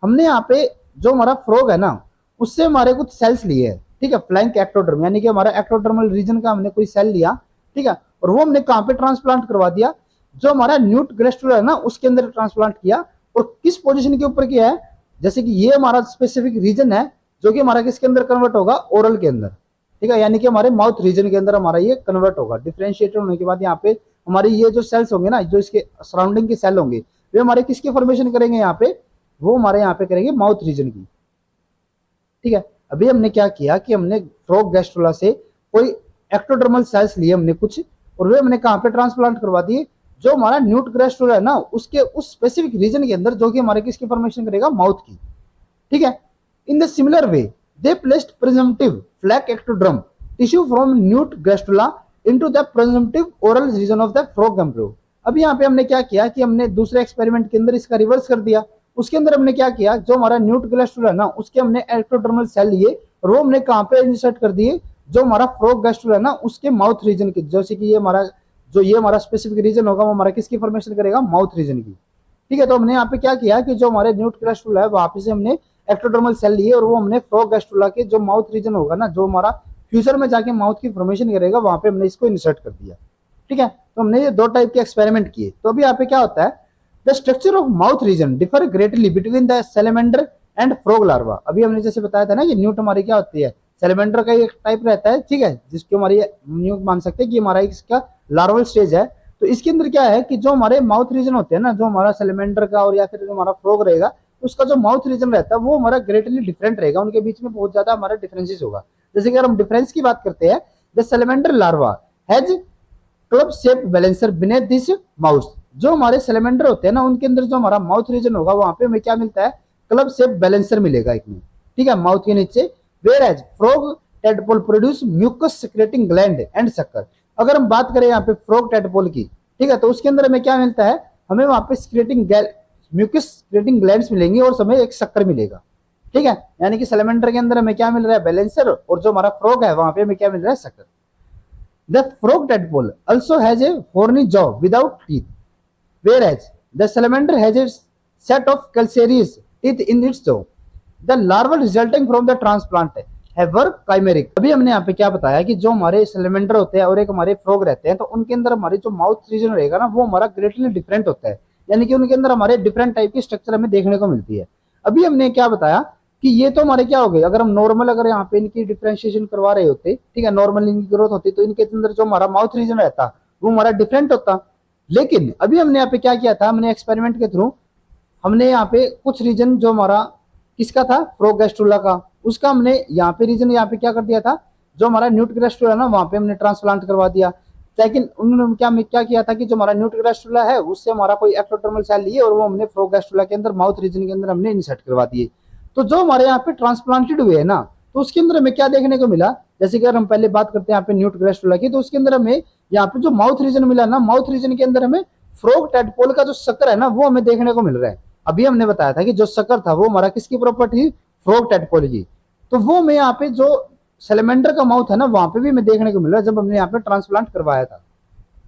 हमने यहाँ पे जो हमारा फ्रॉग है ना उससे हमारे कुछ सेल्स लिए हैं, ठीक है, फ्लैंक एक्टोडर्म, यानी कि हमारा एक्टोडर्मल रीजन का हमने कोई सेल लिया, ठीक है, और वो हमने कहाँ पे ट्रांसप्लांट करवा दिया, जो हमारा न्यूट गैस्ट्रुला है ना उसके अंदर ट्रांसप्लांट किया। और किस पोजीशन के ऊपर किया है, जैसे कि ये हमारा स्पेसिफिक रीजन है जो कि हमारा किसके अंदर कन्वर्ट होगा, ओरल के अंदर, ठीक है, यानी कि हमारे माउथ रीजन के अंदर हमारा ये कन्वर्ट होगा। डिफरेंशिएटेड होने के बाद यहाँ पे हमारी ये जो सेल्स होंगे ना, जो इसके सराउंडिंग के सेल होंगे, वे हमारे किसके फॉर्मेशन करेंगे यहाँ पे, वो हमारे यहाँ पे करेंगे माउथ रीजन की, ठीक है। अभी हमने क्या किया कि हमने फ्रॉग गैस्ट्रुला से कोई एक्टोडर्मल सेल्स लिए हमने कुछ, और वे हमने कहाँ पे ट्रांसप्लांट करवा दिए, जो हमारा न्यूट है ना उसके उस स्पेसिफिक रीजन के अंदर, जो कि हमारे किसकी फॉर्मेशन करेगा, माउथ की। ठीक है। In the similar way they placed presumptive flank ectoderm tissue from newt gastrula into the presumptive oral region of the frog embryo. अब यहाँ पे हमने क्या किया कि हमने दूसरे एक्सपेरिमेंट के अंदर इसका रिवर्स कर दिया। उसके अंदर हमने क्या किया, जो हमारा न्यूट ग्रेस्टुला है ना उसके हमने एक्टोडर्मल सेल लिए और वो हमने कहाँ पे इंसर्ट कर दिए, जो हमारा फ्रॉग ग्रेस्टुला है ना उसके माउथ रीजन की। जैसे कि ये हमारा स्पेसिफिक रीजन होगा वो हमारा किसकी फॉर्मेशन करेगा, माउथ रीजन की। ठीक है। तो हमने यहाँ पे क्या किया कि जो हमारे न्यूट ग्रेस्टुला है वहां पे से हमने एक्टोडर्मल सेल लिए और वो हमने फ्रॉग ग्रेस्टुला के जो माउथ रीजन होगा ना, जो हमारा फ्यूचर में जाके माउथ की फॉर्मेशन करेगा, वहां पे हमने इसको इंसर्ट कर दिया। ठीक है। तो हमने ये दो टाइप के एक्सपेरिमेंट किए। तो अभी यहाँ पे क्या होता है, the structure of mouth region differ greatly between the salamander and frog larva. अभी हमने जैसे बताया था ना कि न्यूट हमारी क्या होती है, सैलेमेंडर का एक टाइप रहता है। ठीक है। जिसको हमारी न्यूट मान सकते हैं कि हमारा इसका लार्वल स्टेज है। तो इसके अंदर क्या है कि जो हमारे माउथ रीजन होते हैं ना, जो हमारा सैलेमेंडर का और या फिर जो हमारा फ्रॉग रहेगा, उसका जो माउथ रीजन रहता है वो हमारा ग्रेटली डिफरेंट रहेगा। उनके बीच में बहुत ज्यादा हमारा डिफरेंसेस होगा। जैसे कि अगर हम डिफरेंस की बात करते हैं, the salamander larva has club shape balancer beneath this mouth. जो हमारे सैलेमेंडर होते हैं ना उनके अंदर जो हमारा माउथ रीजन होगा वहां पे हमें क्या मिलता है, क्लब शेप बैलेंसर मिलेगा एक में। ठीक है, माउथ के नीचे। Whereas frog tadpole produce mucus secreting gland and sucker. अगर हम बात करें यहाँ पे फ्रॉग टेडपोल की, ठीक है, तो उसके अंदर हमें क्या मिलता है, हमें वहां पे सिक्रेटिंग म्यूकस सिक्रेटिंग ग्लैंड्स मिलेंगी और हमें एक शक्कर मिलेगा। ठीक है। यानी कि सैलेमेंडर के अंदर हमें क्या मिल रहा है, बैलेंसर, और जो हमारा फ्रॉग है वहां पे हमें क्या मिल रहा है, शक्कर। The frog tadpole also has a horny jaw without teeth, whereas the salamander has a set of calcareous teeth in its jaw. The larval resulting from the transplant have were chimeric. अभी हमने यहाँ पे क्या बताया कि जो हमारे सैलेमेंडर होते हैं और एक हमारे फ्रॉग रहते हैं, तो उनके अंदर हमारे जो माउथ रीजन रहेगा ना वो हमारा ग्रेटली डिफरेंट होता है। यानी कि उनके अंदर हमारे डिफरेंट टाइप की स्ट्रक्चर हमें देखने को मिलती है। अभी हमने क्या बताया कि ये तो हमारे क्या हो गए, अगर हम नॉर्मल अगर यहाँ पे इनकी डिफरेंशिएशन करवा रहे होते, ठीक है, नॉर्मल इनकी ग्रोथ होती, तो इनके अंदर जो हमारा माउथ रीजन रहता वो हमारा डिफरेंट होता। लेकिन अभी हमने यहाँ पे क्या किया था, हमने एक्सपेरिमेंट के थ्रू हमने यहाँ पे कुछ रीजन जो हमारा किसका था, फ्रॉग गैस्ट्रुला का, उसका हमने यहाँ पे रीजन यहाँ पे क्या कर दिया था, जो हमारा न्यूट गैस्ट्रुला ना वहां पे हमने ट्रांसप्लांट करवा दिया। लेकिन उन्होंने क्या किया था कि जो हमारा न्यूट गैस्ट्रुला है उससे हमारा कोई एक्टोडर्मल सेल लिए और वो हमने फ्रॉग गैस्ट्रुला के अंदर माउथ रीजन के अंदर हमने इंसर्ट करवा दिए। तो जो हमारे यहाँ पे ट्रांसप्लांटेड हुए है ना, तो उसके अंदर हमें क्या देखने को मिला, जैसे कि अगर हम पहले बात करते हैं यहाँ पे न्यूट ग्रेस्टुला की, तो उसके अंदर हमें यहाँ पे जो माउथ रीजन मिला ना, माउथ रीजन के अंदर हमें फ्रॉग टेडपोल का जो शक्कर है ना वो हमें देखने को मिल रहा है। अभी हमने बताया था कि जो शक्कर था वो हमारा किसकी प्रॉपर्टी, फ्रॉग टेडपोल की। तो वो मैं यहाँ पे जो सैलेमेंडर का माउथ है ना वहां पे भी हमें देखने को मिल रहा है जब हमने यहाँ पे ट्रांसप्लांट करवाया था।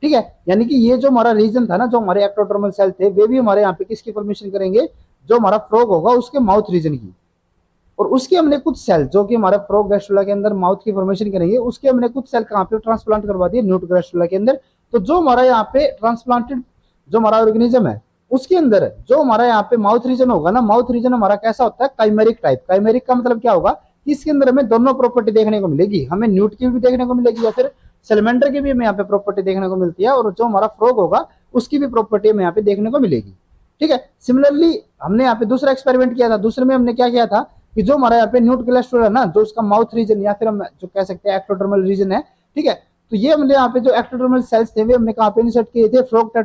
ठीक है। यानी कि ये जो हमारा रीजन था ना, जो हमारे एक्टोडर्मल सेल थे वे भी हमारे यहाँ पे किसकी फॉर्मेशन करेंगे, जो हमारा फ्रॉग होगा उसके माउथ रीजन की। और उसके हमने कुछ सेल जो कि हमारे फ्रॉग गैस्ट्रुला के अंदर माउथ की फॉर्मेशन करेंगे, उसके हमने कुछ सेल कहाँ पे ट्रांसप्लांट करवा दिए, न्यूट गैस्ट्रुला के अंदर। तो जो हमारा यहाँ पे ट्रांसप्लांटेड जो हमारा ऑर्गेनिज्म है उसके अंदर जो हमारा यहाँ पे माउथ रीजन होगा ना, माउथ रीजन हमारा कैसा होता है, काइमेरिक टाइप। काइमेरिक का मतलब क्या होगा कि इसके अंदर हमें दोनों प्रॉपर्टी देखने को मिलेगी, हमें न्यूट की भी देखने को मिलेगी या फिर सैलेमेंडर की भी हमें यहाँ पे प्रॉपर्टी देखने को मिलती है, और जो हमारा फ्रॉग होगा उसकी भी प्रॉपर्टी हमें यहाँ पे देखने को मिलेगी। ठीक है। सिमिलरली हमने यहाँ पे दूसरा एक्सपेरिमेंट किया था। दूसरे में हमने क्या किया था कि जो हमारा यहाँ पे न्यूट ग्रेस्टुला है ना, जो उसका माउथ रीजन या फिर हम जो कह सकते हैं एक्टोडर्मल रीजन है, ठीक है, तो ये हमने यहाँ पे जो एक्टोडर्मल सेल्स थे वे हमने कहाँ पे इंसर्ट किए थे, फ्रॉग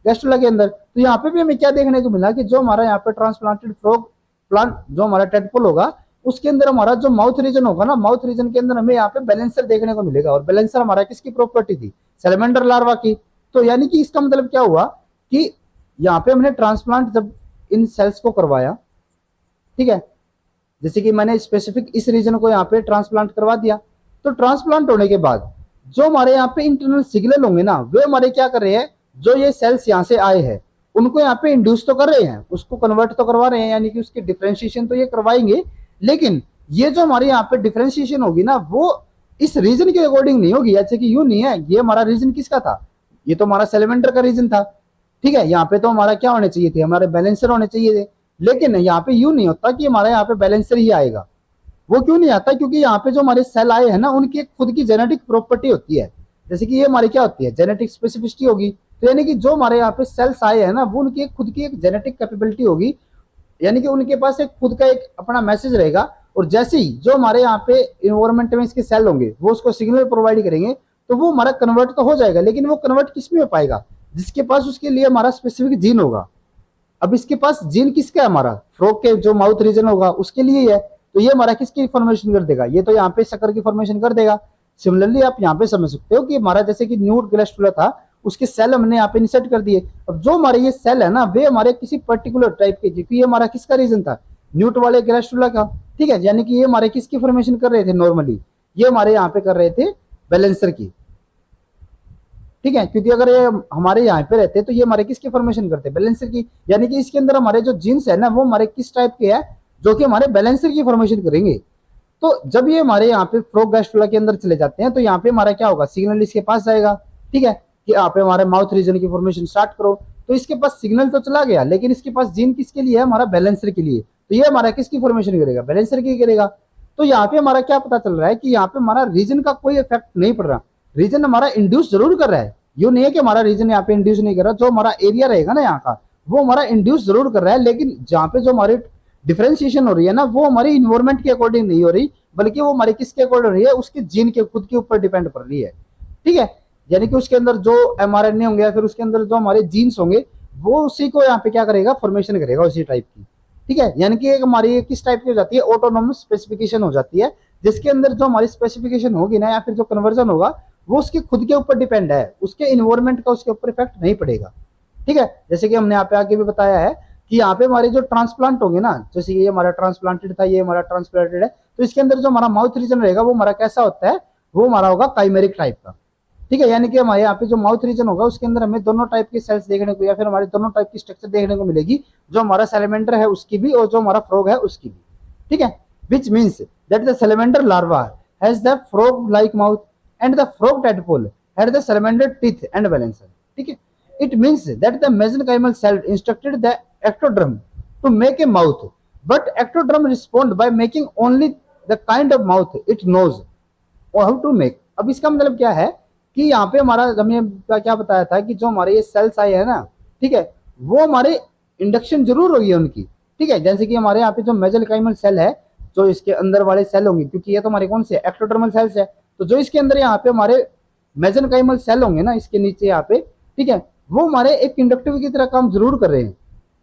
गैस्ट्रुला के अंदर। तो यहाँ पे भी हमें क्या देखने को मिला कि जो हमारा यहाँ पे ट्रांसप्लांटेड फ्रॉग प्लांट जो हमारा टेडपोल होगा उसके अंदर हमारा जो माउथ रीजन होगा ना, माउथ रीजन के अंदर हमें यहाँ पे बैलेंसर देखने को मिलेगा। और बैलेंसर हमारा किसकी प्रॉपर्टी थी, सैलेमेंडर लार्वा की। तो यानी कि इसका मतलब क्या हुआ कि यहाँ पे हमने ट्रांसप्लांट जब इन सेल्स को करवाया, ठीक है, जैसे कि मैंने स्पेसिफिक इस रीजन को यहाँ पे ट्रांसप्लांट करवा दिया, तो ट्रांसप्लांट होने के बाद जो हमारे यहाँ पे इंटरनल सिग्नल होंगे ना, वे हमारे क्या कर रहे हैं, जो ये सेल्स यहाँ से आए हैं उनको यहाँ पे इंड्यूस तो कर रहे हैं, उसको कन्वर्ट तो करवा रहे हैं, यानी कि उसकी डिफरेंशिएशन तो ये करवाएंगे। लेकिन ये जो हमारे यहाँ पे डिफरेंशिएशन होगी ना वो इस रीजन के अकॉर्डिंग नहीं होगी। जैसे कि यूं नहीं है, ये हमारा रीजन किसका था, ये तो हमारा सैलेमेंडर का रीजन था। ठीक है, यहाँ पे तो हमारा क्या होने चाहिए थे, हमारे बैलेंसर होने चाहिए थे। लेकिन यहाँ पे यूं नहीं होता कि हमारे यहाँ पे बैलेंसर ही आएगा। वो क्यों नहीं आता, क्योंकि यहाँ पे जो हमारे सेल आए हैं ना उनकी एक खुद की जेनेटिक प्रॉपर्टी होती है। जैसे कि ये हमारी क्या होती है, जेनेटिक स्पेसिफिसिटी होगी। तो यानी कि जो हमारे यहाँ पे सेल्स आए हैं ना वो उनकी खुद की एक जेनेटिक कैपेबिलिटी होगी, यानी कि उनके पास एक खुद का एक अपना मैसेज रहेगा। और जैसे ही जो हमारे यहाँ पे इन्वायरमेंट में इसके सेल होंगे वो उसको सिग्नल प्रोवाइड करेंगे, तो वो हमारा कन्वर्ट तो हो जाएगा। लेकिन वो कन्वर्ट किस में हो पाएगा, जिसके पास उसके लिए हमारा स्पेसिफिक जीन होगा। अब इसके पास जीन किसका है, हमारा फ्रॉग के जो माउथ रीजन होगा उसके लिए है, तो ये हमारा किसकी फॉर्मेशन कर देगा, ये तो यहाँ पे शक्कर की फॉर्मेशन कर देगा। सिमिलरली आप यहाँ पे समझ सकते हो कि हमारा जैसे कि न्यूट ग्लैस्टुला था, उसके सेल हमने यहाँ पे इंसर्ट कर दिए। अब जो हमारे ये सेल है ना, वे हमारे किसी पर्टिकुलर टाइप के, क्योंकि ये हमारा किसका रीजन था, न्यूट वाले ग्लैस्टुला का, ठीक है, यानी कि ये हमारे किसकी फॉर्मेशन कर रहे थे नॉर्मली, ये हमारे यहाँ पे कर रहे थे बैलेंसर की, ठीक है, क्योंकि अगर ये हमारे यहाँ पे रहते तो ये हमारे किसकी फॉर्मेशन करते, बैलेंसर की, यानी कि इसके अंदर हमारे जो जीन्स है ना वो हमारे किस टाइप के है, जो कि हमारे बैलेंसर की फॉर्मेशन करेंगे। तो जब ये हमारे यहाँ पे प्रोगैस्ट्रुला के अंदर चले जाते हैं तो यहाँ पे हमारा क्या होगा, सिग्नल इसके पास जाएगा, ठीक है, कि यहाँ पे हमारे माउथ रीजन की फॉर्मेशन स्टार्ट करो। तो इसके पास सिग्नल तो चला गया, लेकिन इसके पास जीन किसके लिए है, हमारा बैलेंसर के लिए, तो ये हमारा किसकी फॉर्मेशन करेगा, बैलेंसर की करेगा। तो यहाँ पे हमारा क्या पता चल रहा है कि यहाँ पे हमारा रीजन का कोई इफेक्ट नहीं पड़ रहा, रीजन हमारा इंड्यूस जरूर कर रहा है, ये नहीं है कि हमारा रीजन यहाँ पे इंड्यूस नहीं कर रहा, जो हमारा एरिया रहेगा ना यहाँ का वो हमारा इंड्यूस जरूर कर रहा है, लेकिन जहाँ पे जो हमारी डिफरेंशिएशन हो रही है ना वो हमारी इन्वायरमेंट के अकॉर्डिंग नहीं हो रही, बल्कि वो हमारे किसके अकॉर्डिंग हो रही है, उसके जीन के खुद के ऊपर डिपेंड कर रही है, ठीक है, यानी कि उसके अंदर जो mRNA होंगे या फिर उसके अंदर जो हमारे जीन्स होंगे वो उसी को यहाँ पे क्या करेगा, फॉर्मेशन करेगा उसी टाइप की, ठीक है, यानी कि एक हमारी किस टाइप की हो जाती है, ऑटोनोमस स्पेसिफिकेशन हो जाती है, जिसके अंदर जो हमारी स्पेसिफिकेशन होगी ना या फिर जो कन्वर्जन होगा वो उसके खुद के ऊपर डिपेंड है, उसके इन्वायरमेंट का उसके ऊपर इफेक्ट नहीं पड़ेगा, ठीक है। जैसे कि हमने यहाँ पे आगे भी बताया है कि यहाँ पे हमारे जो ट्रांसप्लांट होंगे ना, जैसे ये हमारा ट्रांसप्लांटेड था, ये हमारा ट्रांसप्लांटेड है, तो इसके अंदर जो हमारा माउथ रीजन रहेगा वो हमारा कैसा होता है, वो हमारा होगा काइमेरिक टाइप का, ठीक है, यानी कि हमारे यहाँ पे जो माउथ रीजन होगा उसके अंदर हमें दोनों टाइप के सेल्स देखने को या फिर हमारे दोनों टाइप की स्ट्रक्चर देखने को मिलेगी, जो हमारा सैलमेंडर है उसकी भी और जो हमारा फ्रॉग है उसकी भी, ठीक है, which means that the salamander larva has the frog like mouth and the frog tadpole had the salamander teeth and balancer, ठीक है, it means that the mesenchymal cell instructed the ectoderm to make a mouth, but ectoderm respond by making only the kind of mouth it knows how to make। अब इसका मतलब क्या है कि यहाँ पे हमारा हमने क्या बताया था कि जो हमारे ये सेल्स आए हैं ना, ठीक है, वो हमारे इंडक्शन जरूर होगी उनकी, ठीक है, जैसे कि हमारे यहाँ पे जो मेसेंकाइमल सेल है, जो इसके अंदर वाले सेल होंगे, क्योंकि ये तो हमारे कौन से एक्टोडर्मल सेल्स है, तो जो इसके अंदर यहाँ पे हमारे मेसेंकाइमल सेल होंगे ना इसके नीचे यहाँ पे, ठीक है, वो हमारे एक इंडक्टिव की तरह काम जरूर कर रहे हैं,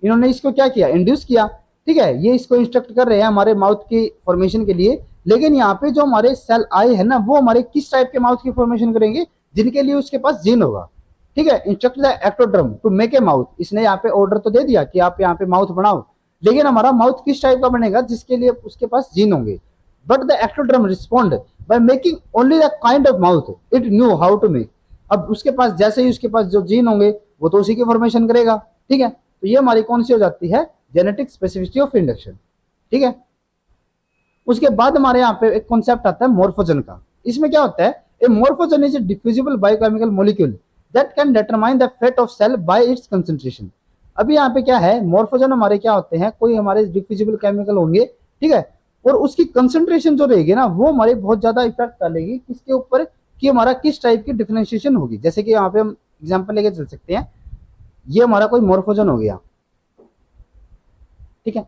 इन्होंने इसको क्या किया, इंड्यूस किया, ठीक है, ये इसको इंस्ट्रक्ट कर रहे हैं हमारे माउथ की फॉर्मेशन के लिए, लेकिन यहाँ पे जो हमारे सेल आए हैं ना वो हमारे किस टाइप के माउथ की फॉर्मेशन करेंगे, जिनके लिए उसके पास जीन होगा, ठीक है, instruct the ectoderm to make a mouth, इसने यहाँ पे ऑर्डर तो दे दिया कि आप यहाँ पे माउथ बनाओ, लेकिन हमारा माउथ किस टाइप का बनेगा, जिसके लिए उसके पास जीन होंगे, but the ectoderm respond by making only the kind of mouth it knew how to make. अब उसके पास जैसे ही उसके पास जो जीन होंगे वो तो उसी की फॉर्मेशन करेगा, ठीक है, तो ये हमारी कौन सी हो जाती है, जेनेटिक स्पेसिफिसिटी ऑफ इंडक्शन, ठीक है। उसके बाद हमारे यहाँ पे एक कॉन्सेप्ट आता है मॉर्फोजन का। इसमें क्या होता है, a morphogen is a diffusible biochemical molecule that can determine the fate of cell by its concentration. अभी यहाँ पे क्या है, मॉर्फोजन हमारे क्या होते हैं, कोई हमारे डिफ्यूजिबल केमिकल होंगे, ठीक है, और उसकी कंसंट्रेशन जो रहेगी ना वो हमारे बहुत ज्यादा इफेक्ट डालेगी किसके ऊपर, कि हमारा किस टाइप की डिफरेंशिएशन होगी। जैसे कि यहाँ पे हम एग्जांपल लेके चल सकते हैं, ये हमारा कोई मॉर्फोजन हो गया, ठीक है,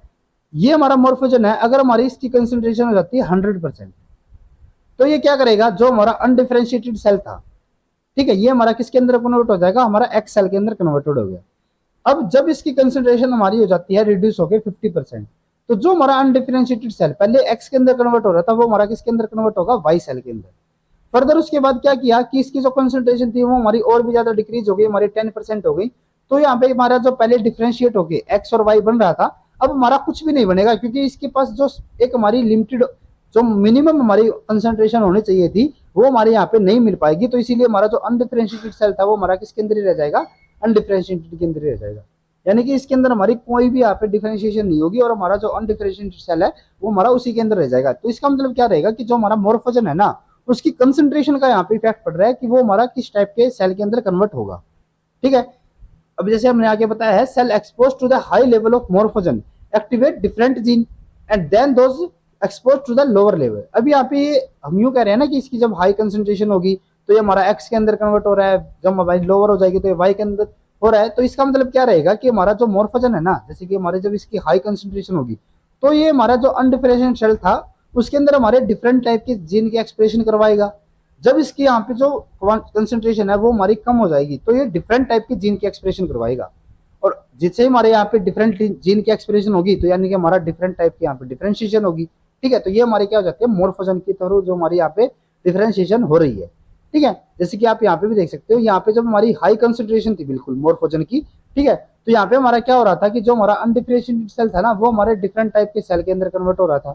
ये हमारा मॉर्फोजन है, अगर हमारी इसकी कंसंट्रेशन हो जाती है 100%, तो ये क्या करेगा, जो हमारा अनडिफरेंशिएटेड सेल था, ठीक है, ये हमारा किसके अंदर कन्वर्ट हो जाएगा, हमारा एक्स सेल के अंदर कन्वर्टेड हो गया। अब जब इसकी कंसंट्रेशन हमारी हो जाती है रिड्यूस होकर 50%, तो जो हमारा अनडिफरेंशिएटेड सेल पहले एक्स के अंदर कन्वर्ट हो रहा था वो हमारा किसके अंदर कन्वर्ट होगा, वाई सेल के अंदर। फर्दर उसके बाद क्या किया कि इसकी जो कंसंट्रेशन थी वो हमारी और भी ज्यादा डिक्रीज हो गई, हमारी 10% हो गई, तो यहाँ पे हमारा जो पहले डिफरेंशिएट होके एक्स और वाई बन रहा था अब हमारा कुछ भी नहीं बनेगा, क्योंकि इसके पास जो एक हमारी लिमिटेड जो मिनिमम हमारी कंसंट्रेशन होनी चाहिए थी वो हमारे यहाँ पे नहीं मिल पाएगी, तो इसीलिए हमारा जो अनडिफरेंशिएटेड सेल था वो हमारा किसके अंदर ही रह जाएगा, अनडिफरेंशिएटेड के अंदर ही रह जाएगा, यानी कि इसके अंदर हमारी कोई भी यहाँ पे डिफरेंशिएशन नहीं होगी और हमारा जो अनडिफरेंशिएटेड सेल है वो हमारा उसी के अंदर रह जाएगा। तो इसका मतलब क्या रहेगा कि जो हमारा मॉर्फोजन है ना उसकी कंसंट्रेशन का यहाँ पे इफेक्ट पड़ रहा है कि वो हमारा किस टाइप के सेल के अंदर कन्वर्ट होगा, ठीक है। अब जैसे हमने आगे बताया है, cell expose to the high level of morphogen activate different gene and then those expose to the lower level. अब यहाँ पे हम यूं कह रहे हैं ना कि इसकी जब हाई कंसंट्रेशन होगी तो ये हमारा एक्स के अंदर कन्वर्ट हो रहा है, जब हमारी लोअर हो जाएगी तो ये वाई के अंदर हो रहा है, तो इसका मतलब क्या रहेगा कि हमारा जो मॉर्फोजन है ना, जैसे कि हमारे जब इसकी हाई कंसंट्रेशन होगी तो ये हमारा जो अनडिफरेंशिएटेड सेल था उसके अंदर हमारे डिफरेंट टाइप के जीन के एक्सप्रेशन करवाएगा, जब इसकी यहाँ पे जो कंसेंट्रेशन है वो हमारी कम हो जाएगी तो ये डिफरेंट टाइप की जीन की एक्सप्रेशन करवाएगा। और जिससे हमारे यहाँ पे डिफरेंट जीन की एक्सप्रेशन होगी तो यानी कि हमारा डिफरेंट टाइप की यहाँ पे डिफरेंशिएशन होगी। ठीक है, तो ये हमारे क्या हो जाती है, मोर्फोजन की तरह जो हमारी यहाँ पे डिफरेंशिएशन हो रही है। ठीक है, जैसे कि आप यहाँ पे भी देख सकते हो, यहाँ पे जब हमारी हाई कंसेंट्रेशन थी बिल्कुल मोर्फोजन की, ठीक है, तो यहाँ पे हमारा क्या हो रहा था कि जो हमारा अनडिफरेंशिएटेड सेल था ना वो हमारे डिफरेंट टाइप के सेल के अंदर कन्वर्ट हो रहा था।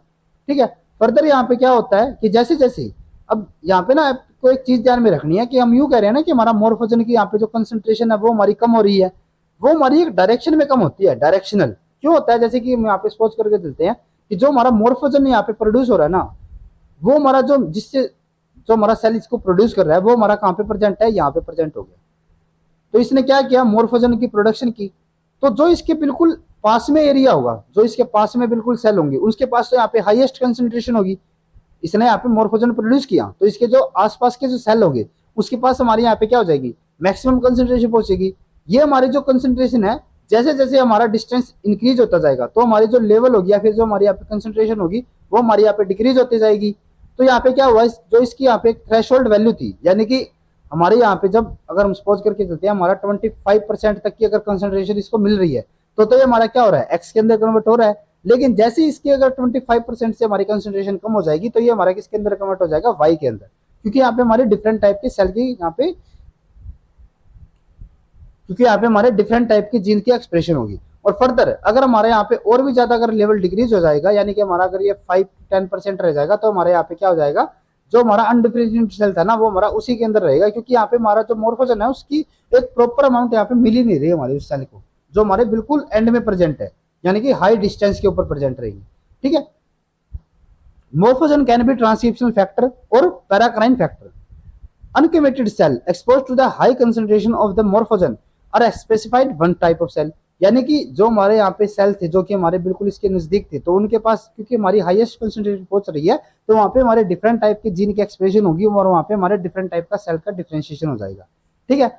ठीक है, फर्दर यहाँ पे क्या होता है कि जैसे जैसे अब यहाँ पे ना आपको एक चीज ध्यान में रखनी है कि हम यूं कह रहे हैं ना कि हमारा मोर्फोजन की यहाँ पे जो कंसेंट्रेशन है वो हमारी कम हो रही है, वो हमारी एक डायरेक्शन में कम होती है। डायरेक्शनल क्यों होता है, जैसे कि हम यहाँ पे सपोज करके चलते हैं कि जो हमारा मोर्फोजन यहाँ पे प्रोड्यूस हो रहा है ना, वो हमारा जो जिससे जो हमारा सेल इसको प्रोड्यूस कर रहा है वो हमारा कहाँ पे प्रेजेंट है, यहाँ पे प्रेजेंट हो गया। तो इसने क्या किया, मोर्फोजन की प्रोडक्शन की। तो जो इसके बिल्कुल पास में एरिया होगा, जो इसके पास में बिल्कुल सेल होंगे, उसके पास तो यहाँ पे हाईएस्ट कंसेंट्रेशन होगी। इसने यहाँ पे मोर्फोजन प्रोड्यूस किया तो इसके जो आसपास के जो सेल होंगे उसके पास हमारे यहाँ पे क्या हो जाएगी, मैक्सिमम कंसेंट्रेशन पहुंचेगी। ये हमारी जो कंसेंट्रेशन है, जैसे जैसे हमारा डिस्टेंस इंक्रीज होता जाएगा तो हमारी जो लेवल होगी या फिर जो हमारी यहाँ पे कंसेंट्रेशन होगी वो हमारी यहाँ पे डिक्रीज होती जाएगी। तो यहाँ पे क्या हुआ, जो इसकी यहाँ पे थ्रेशोल्ड वैल्यू थी, यानी कि हमारे यहाँ पे जब अगर हम सपोज करके चलते हैं हमारा 25% तक की अगर कंसेंट्रेशन इसको मिल रही है तो ये हमारा क्या हो रहा है, एक्स के अंदर कन्वर्ट हो रहा है। लेकिन जैसे इसकी अगर 25% से हमारी कंसेंट्रेशन कम हो जाएगी तो ये हमारा किसके अंदर कन्वर्ट हो जाएगा, वाई के अंदर, क्योंकि यहाँ पे हमारे डिफरेंट टाइप के सेल की यहाँ पे, क्योंकि यहाँ पे हमारे डिफरेंट टाइप की जीन की एक्सप्रेशन होगी। और फर्दर अगर हमारे यहाँ पे और भी ज्यादा अगर लेवल डिक्रीज हो जाएगा, यानी कि हमारा अगर ये 5-10% रह जाएगा तो हमारे यहाँ पे क्या हो जाएगा, जो हमारा अनडिफरेंशिएटेड सेल था ना वो हमारा उसी के अंदर रहेगा, क्योंकि यहाँ पे हमारा जो मोर्फोजन है उसकी एक प्रॉपर अमाउंट यहाँ पे मिल ही नहीं रही हमारे उस सेल को, जो हमारे बिल्कुल एंड में प्रेजेंट है, यानी कि हाई डिस्टेंस के ऊपर प्रेजेंट रहेगी। ठीक है, morphogen can be transcriptional factor और paracrine factor. Uncommitted cell exposed to the high concentration of the morphogen are specified one type of cell, यानी कि जो हमारे यहाँ पे सेल थे जो कि हमारे बिल्कुल इसके नजदीक थे तो उनके पास क्योंकि हमारी हाईएस्ट कंसेंट्रेशन पहुंच रही है तो वहां पे हमारे डिफरेंट टाइप के जीन की एक्सप्रेशन होगी और वहां पे हमारे डिफरेंट टाइप का सेल का डिफरेंशिएशन हो जाएगा। ठीक है,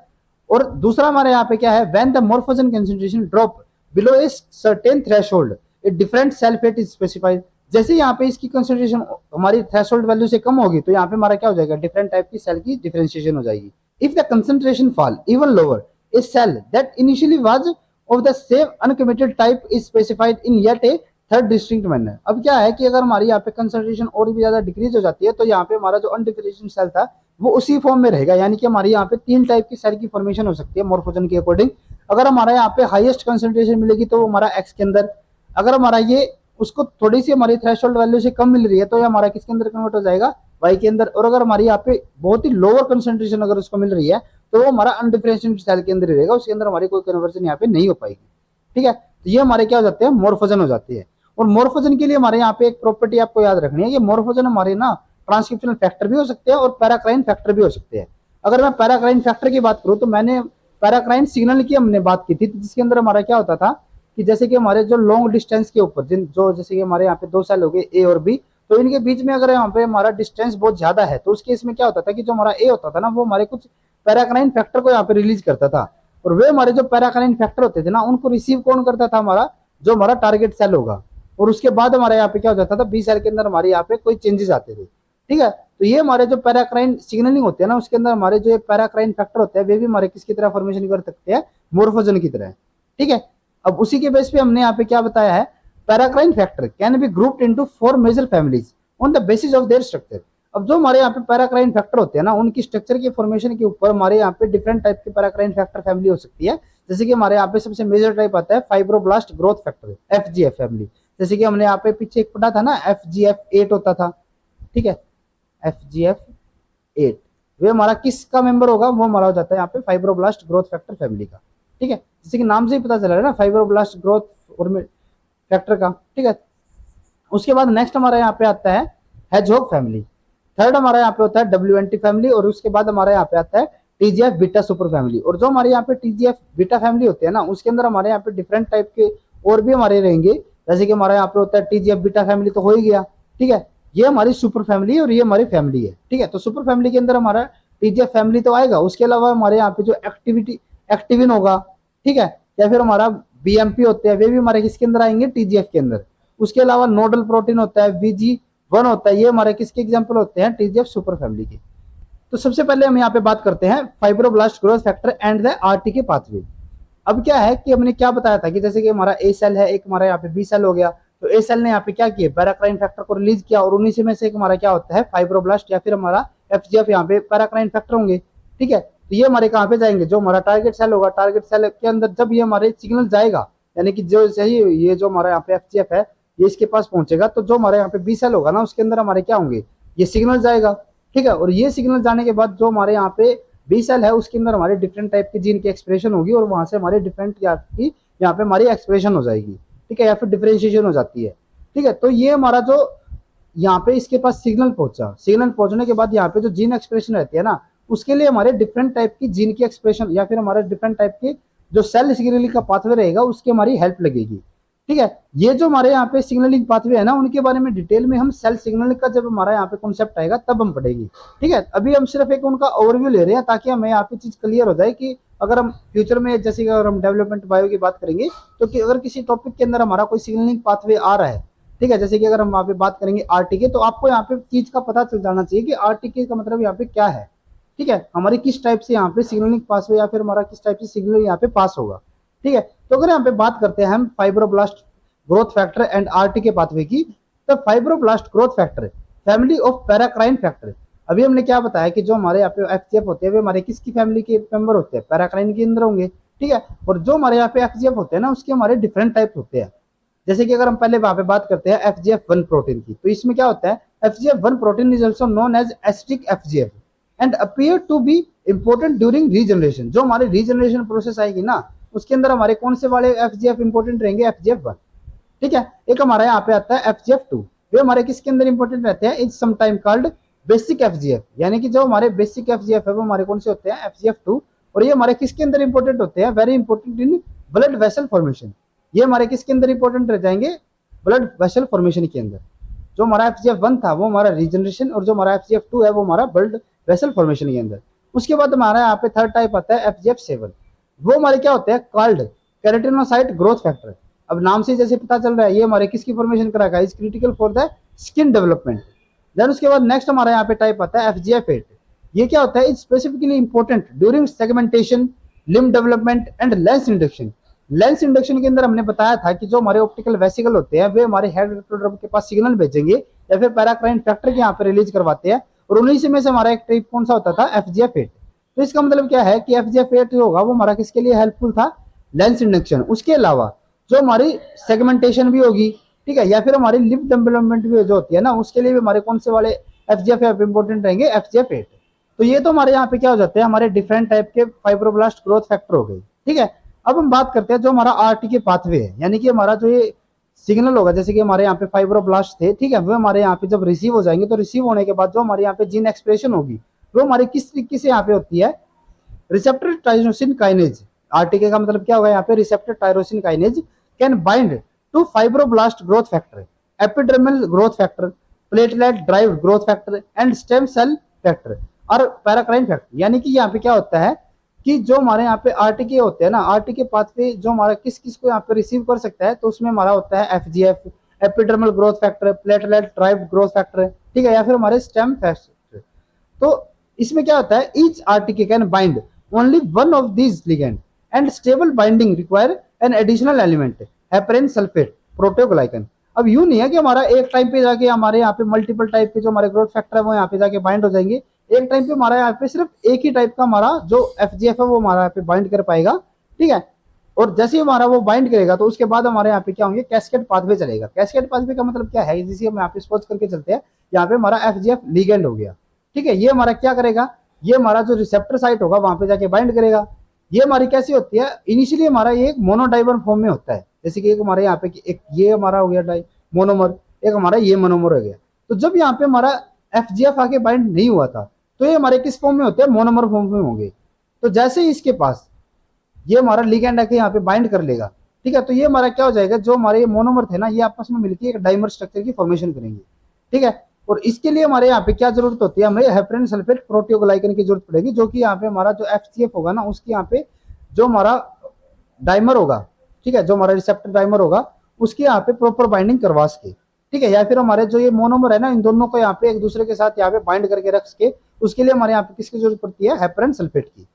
और दूसरा हमारे यहाँ पे क्या है, when the morphogen concentration drop below a certain threshold a different cell fate is specified. जैसे यहाँ पे इसकी कंसेंट्रेशन हमारी थ्रेशोल्ड वैल्यू से कम होगी तो यहाँ पे हमारा क्या हो जाएगा, डिफरेंट टाइप की सेल की डिफरेंशिएशन हो जाएगी। If the concentration fall even lower, a cell that initially was of the same uncommitted type is specified in yet a third distinct manner. अब क्या है कि अगर हमारी यहाँ पे कंसेंट्रेशन और भी ज्यादा डिक्रीज हो जाती है तो यहाँ पे हमारा जो अनडिफरेंशिएटेड सेल था वो उसी फॉर्म में रहेगा, यानी कि हमारी यहाँ पे 3 टाइप की सेल की फॉर्मेशन हो सकती है मोर्फोजन के अकॉर्डिंग। अगर हमारा यहाँ पे हाईएस्ट कंसेंट्रेशन मिलेगी तो हमारा एक्स के अंदर, अगर हमारा ये उसको थोड़ी सी हमारी थ्रेशोल्ड वैल्यू से कम मिल रही है तो ये हमारा किसके अंदर कन्वर्ट हो जाएगा, वाई के अंदर। और अगर हमारी यहाँ पे बहुत ही लोअर कंसेंट्रेशन अगर उसको मिल रही है तो वो हमारा अनडिफरेंशिएटेड सेल के अंदर रहेगा, उसके अंदर हमारी कोई कन्वर्जन यहाँ पे नहीं हो पाएगी। ठीक है, तो ये हमारे क्या हो जाते हैं, मोर्फोजन हो जाती है। और मोर्फोजन के लिए हमारे यहाँ पे एक प्रॉपर्टी आपको याद रखनी है, ये मोर्फोजन हमारे ना ट्रांसक्रिप्शनल फैक्टर भी हो सकते हैं और पैराक्राइन फैक्टर भी हो सकते हैं। अगर मैं पैराक्राइन फैक्टर की बात करूं तो मैंने पैराक्राइन सिग्नल की हमने बात की थी, जिसके अंदर हमारा क्या होता था कि जैसे कि हमारे जो लॉन्ग डिस्टेंस के ऊपर जो जैसे कि हमारे यहाँ पे 2 सेल हो गए ए और बी, तो इनके बीच में अगर यहाँ पे हमारा डिस्टेंस बहुत ज्यादा है तो उस केस में क्या होता था कि जो हमारा ए होता था ना वो हमारे कुछ पैराक्राइन फैक्टर को यहाँ पे रिलीज करता था। और वे हमारे जो पैराक्राइन फैक्टर होते थे ना उनको रिसीव कौन करता था, हमारा जो हमारा टारगेट सेल होगा। और उसके बाद हमारे यहाँ पे क्या हो जाता था, बी सेल के अंदर हमारे यहाँ पे कोई चेंजेस आते थे। ठीक है, तो ये हमारे जो पैराक्राइन सिग्नलिंग होते हैं ना उसके अंदर हमारे जो पैराक्राइन फैक्टर होते हैं वे भी हमारे किसकी तरह फॉर्मेशन कर सकते हैं, मोर्फोजन की तरह। ठीक है, अब उसी के बेस पे हमने यहाँ पे क्या बताया है, paracrine factor can be grouped into 4 major families on the basis of their structure. अब जो हमारे यहाँ पे पैराक्राइन फैक्टर होते हैं ना उनकी स्ट्रक्चर की फॉर्मेशन के ऊपर हमारे यहाँ पे डिफरेंट टाइप के पैराक्राइन फैक्टर फैमिली हो सकती है। जैसे कि हमारे यहाँ पे सबसे मेजर टाइप आता है fibroblast growth factor, FGF family. जैसे कि हमने यहाँ पे पीछे एक पढ़ा था ना, FGF8 होता था। ठीक है, FGF8 वे हमारा किसका मेंबर होगा, वो हमारा हो जाता है यहाँ पे फाइब्रोब्लास्ट ग्रोथ फैक्टर फैमिली का। ठीक है, जैसे कि नाम से ही पता चला है ना, फाइब्रोब्लास्ट ग्रोथ और फैक्टर का। ठीक है, उसके बाद नेक्स्ट हमारा यहाँ पे आता है हेजहॉग फैमिली। थर्ड हमारा यहाँ पे होता है WNT फैमिली और उसके बाद हमारे यहाँ पे आता है TGF बीटा सुपर फैमिली। और जो हमारे यहाँ पे TGF बीटा फैमिली होते हैं ना उसके अंदर हमारे यहाँ पे डिफरेंट टाइप के और भी हमारे रहेंगे। जैसे कि हमारे यहाँ पे होता है TGF बीटा फैमिली तो हो ही गया। ठीक है, ये हमारी सुपर फैमिली है और ये हमारी फैमिली है। ठीक है, तो सुपर फैमिली के अंदर हमारा TGF फैमिली तो आएगा, उसके अलावा हमारे यहाँ पे जो एक्टिविन होगा, ठीक है, या फिर हमारा BMP होते हैं वे भी हमारे किसके अंदर आएंगे, TGF के अंदर। उसके अलावा नोडल प्रोटीन होता है, VG1 होता है, ये हमारे किसके एग्जाम्पल होते हैं, TGF सुपर फैमिली के। तो सबसे पहले हम यहाँ पे बात करते हैं fibroblast growth factor and the RTK pathway. अब क्या है कि हमने क्या बताया था कि जैसे कि हमारा ए सेल है, एक हमारा यहाँ पे बी सेल हो गया, तो ए सेल ने यहाँ पे क्या किया, पैराक्राइन फैक्टर को रिलीज किया और उन्हीं से में से एक हमारा क्या होता है फाइब्रोब्लास्ट या फिर हमारा एफजीएफ यहाँ पे पैराक्राइन फैक्टर होंगे। ठीक है, तो ये हमारे कहाँ पे जाएंगे, जो हमारा टारगेट सेल होगा, टारगेट सेल के अंदर जब ये हमारे सिग्नल जाएगा, यानी कि जो सही ये जो हमारा यहाँ पे एफजीएफ है ये इसके पास पहुंचेगा, तो जो हमारे यहाँ पे बी सेल होगा ना उसके अंदर हमारे क्या होंगे, ये सिग्नल जाएगा। ठीक है, और ये सिग्नल जाने के बाद जो हमारे यहाँ पे बी सेल है उसके अंदर हमारे डिफरेंट टाइप की जीन की एक्सप्रेशन होगी और वहां से हमारे डिफरेंट की यहाँ पे हमारी एक्सप्रेशन हो जाएगी। ठीक है, या फिर डिफरेंशिएशन हो जाती है। ठीक है, तो ये हमारा जो यहाँ पे इसके पास सिग्नल पहुंचा, सिग्नल पहुंचने के बाद यहाँ पे जो जीन एक्सप्रेशन रहती है ना उसके लिए हमारे डिफरेंट टाइप की जीन की एक्सप्रेशन या फिर हमारे डिफरेंट टाइप की जो सेल सिग्नलिंग का पाथवे रहेगा उसकी हमारी हेल्प लगेगी। ठीक है, ये जो हमारे यहाँ पे सिग्नलिंग पाथवे है ना उनके बारे में डिटेल में हम सेल सिग्नलिंग का जब हमारा यहाँ पे कॉन्सेप्ट आएगा तब हम पढ़ेंगे। ठीक है, अभी हम सिर्फ एक उनका ओवरव्यू ले रहे हैं ताकि हमें यहाँ पे चीज क्लियर हो जाए कि अगर हम फ्यूचर में जैसे अगर हम डेवलपमेंट बायो की बात करेंगे तो कि अगर किसी टॉपिक के अंदर हमारा कोई सिग्नलिंग पाथवे आ रहा है, ठीक है, जैसे कि अगर हम वहाँ पे बात करेंगे आरटीके, तो आपको यहाँ पे चीज का पता चल जाना चाहिए कि आरटीके का मतलब यहाँ पे क्या है। ठीक है, हमारी किस टाइप से यहाँ पे सिग्नलिंग पासवे या फिर हमारा किस टाइप से सिग्नल यहाँ पे पास होगा। ठीक है, तो अगर यहाँ पे बात करते हैं हम fibroblast growth factor and RTK pathway की, तो fibroblast growth factor family of paracrine factor. अभी हमने क्या बताया कि जो हमारे यहाँ पे एफजीएफ होते हैं वे हमारे किसकी फैमिली के मेंबर होते हैं, पैराक्राइन के अंदर होंगे। ठीक है, और जो हमारे यहाँ पे एफजीएफ होते हैं ना उसके हमारे डिफरेंट टाइप होते हैं। जैसे कि अगर हम पहले वहां पे बात करते हैं FGF1 प्रोटीन की, तो इसमें क्या होता है, FGF1 protein is also known as acidic FGF and appear to be important during regeneration. जो हमारे रीजनरेशन प्रोसेस आएगी ना उसके अंदर हमारे कौन से वाले FGF इंपोर्टेंट रहेंगे, FGF1। ठीक है, एक हमारा यहाँ पे आता है FGF2, वे हमारे किसके अंदर इंपोर्टेंट रहते हैं, is sometime called basic FGF, यानी कि जो हमारे बेसिक FGF है वो हमारे कौन से होते हैं, FGF2, और ये हमारे किसके अंदर इंपोर्टेंट होते हैं, very important in blood vessel formation. ये हमारे किसके अंदर इंपोर्टेंट रह जाएंगे, ब्लड वेसल फॉर्मेशन के अंदर। जो हमारा FGF1 था वो हमारा रीजनरेशन और जो हमारा FGF2 है वो हमारा ब्लड वेसल फॉर्मेशन के अंदर। उसके बाद हमारा यहाँ पे थर्ड टाइप आता है FGF7, वो हमारे क्या होते हैं, कॉल्ड केराटिनोसाइट ग्रोथ फैक्टर। अब नाम से जैसे पता चल रहा है ये हमारे किसकी फॉर्मेशन कराएगा, is critical for the skin development. Then उसके बाद नेक्स्ट हमारा यहाँ पे टाइप आता है FGF8, ये क्या होता है, is specifically important during segmentation, limb development and lens induction. Lens induction के अंदर हमने बताया था कि जो हमारे ऑप्टिकल वेसिकल होते हैं वे हमारे हेड इलेक्ट्रोड के पास सिग्नल भेजेंगे या फिर पैराक्राइन फैक्टर के यहाँ पे रिलीज करवाते हैं, और उन्हीं से में से हमारा एक टाइप कौन सा होता था, FGF8। तो इसका मतलब क्या है कि FGF8 जो होगा वो हमारा किसके लिए हेल्पफुल था, लेंस इंडक्शन। उसके अलावा जो हमारी सेगमेंटेशन भी होगी, ठीक है, या फिर हमारी लिप डेवलपमेंट भी जो होती है ना उसके लिए भी हमारे कौन से वाले FGF इंपोर्टेंट रहेंगे, FGF8। तो ये तो हमारे यहाँ पे क्या हो जाते हैं, हमारे डिफरेंट टाइप के फाइब्रोब्लास्ट ग्रोथ फैक्टर हो गए। ठीक है, अब हम बात करते हैं जो हमारा आरटीके पाथवे है, यानी कि हमारा जो ये सिग्नल होगा, जैसे कि हमारे यहाँ पे फाइब्रोब्लास्ट थे, ठीक है, वो हमारे यहाँ पे जब रिसीव हो जाएंगे तो रिसीव होने के बाद जो हमारे यहाँ पे जीन एक्सप्रेशन होगी वो हमारी किस तरीके से यहाँ पे होती है, रिसेप्टर टायरोसिन काइनेज। आरटीके का मतलब क्या होगा यहाँ पे, receptor tyrosine kinase can bind to fibroblast growth factor, epidermal growth factor, platelet derived growth factor and stem cell factor और पैराक्राइन फैक्टर। यानी कि यहाँ पे क्या होता है कि जो हमारे यहाँ पे आरटीके होते हैं ना, आरटीके पाथवे जो हमारा किस किस को यहाँ पे रिसीव कर सकता है, तो उसमें हमारा होता है FGF, epidermal growth factor, platelet derived growth factor, ठीक है, या फिर हमारे स्टेम फैक्टर। तो इसमें क्या होता है, each RTK can bind only one of these ligand and stable binding require an additional element heparin sulfate proteoglycan. अब यूं नहीं है कि हमारा एक टाइम पे जाके हमारे यहाँ पे मल्टीपल टाइप के जो हमारे ग्रोथ फैक्टर है वो यहाँ पे जाके बाइंड हो जाएंगे, एक टाइम पे हमारा यहाँ पे सिर्फ एक ही टाइप का हमारा जो FGF है वो हमारा यहाँ पे बाइंड कर पाएगा। ठीक है, और जैसे ही हमारा वो बाइंड करेगा तो उसके बाद हमारे यहाँ पे क्या होंगे, कैस्केड पाथवे चलेगा। कैस्केड पाथवे का मतलब क्या है, जिसे हम यहाँ पे सपोज करके चलते हैं, यहाँ पे हमारा FGF लिगेंड हो गया। ठीक है, ये हमारा क्या करेगा, ये हमारा जो रिसेप्टर साइट होगा वहां पे जाके बाइंड करेगा। ये हमारी कैसी होती है, इनिशियली हमारा ये एक मोनोडाइमर फॉर्म में होता है, जैसे कि एक हमारे यहाँ पे एक ये हमारा हो गया डाई मोनोमर, एक हमारा ये मोनोमर हो गया। तो जब यहाँ पे हमारा FGF आके बाइंड नहीं हुआ था तो ये हमारे किस फॉर्म में होते हैं, मोनोमर फॉर्म में होंगे। तो जैसे ही इसके पास ये हमारा लिगेंड आके यहाँ पे बाइंड कर लेगा, ठीक है, तो ये हमारा क्या हो जाएगा, जो हमारे ये मोनोमर थे ना ये आपस में मिलकर एक डाइमर स्ट्रक्चर की फॉर्मेशन करेंगे। ठीक है, और इसके लिए हमारे यहाँ पे क्या जरूरत होती है, हमें हेपरिन सल्फेट प्रोटियोग्लाइकन की जरूरत पड़ेगी, जो कि यहाँ पे हमारा जो FGF होगा ना उसके यहाँ पे जो हमारा डाइमर होगा, ठीक है, जो हमारा रिसेप्टर डाइमर होगा उसके यहाँ पे प्रॉपर बाइंडिंग करवा सके। ठीक है, या फिर हमारे जो ये मोनोमर है ना इन दोनों को यहाँ पे एक दूसरे के साथ यहाँ पे बाइंड करके रख सके उसके लिए हमारे यहाँ पे किसकी जरूरत पड़ती है, हेपरन सल्फेट की।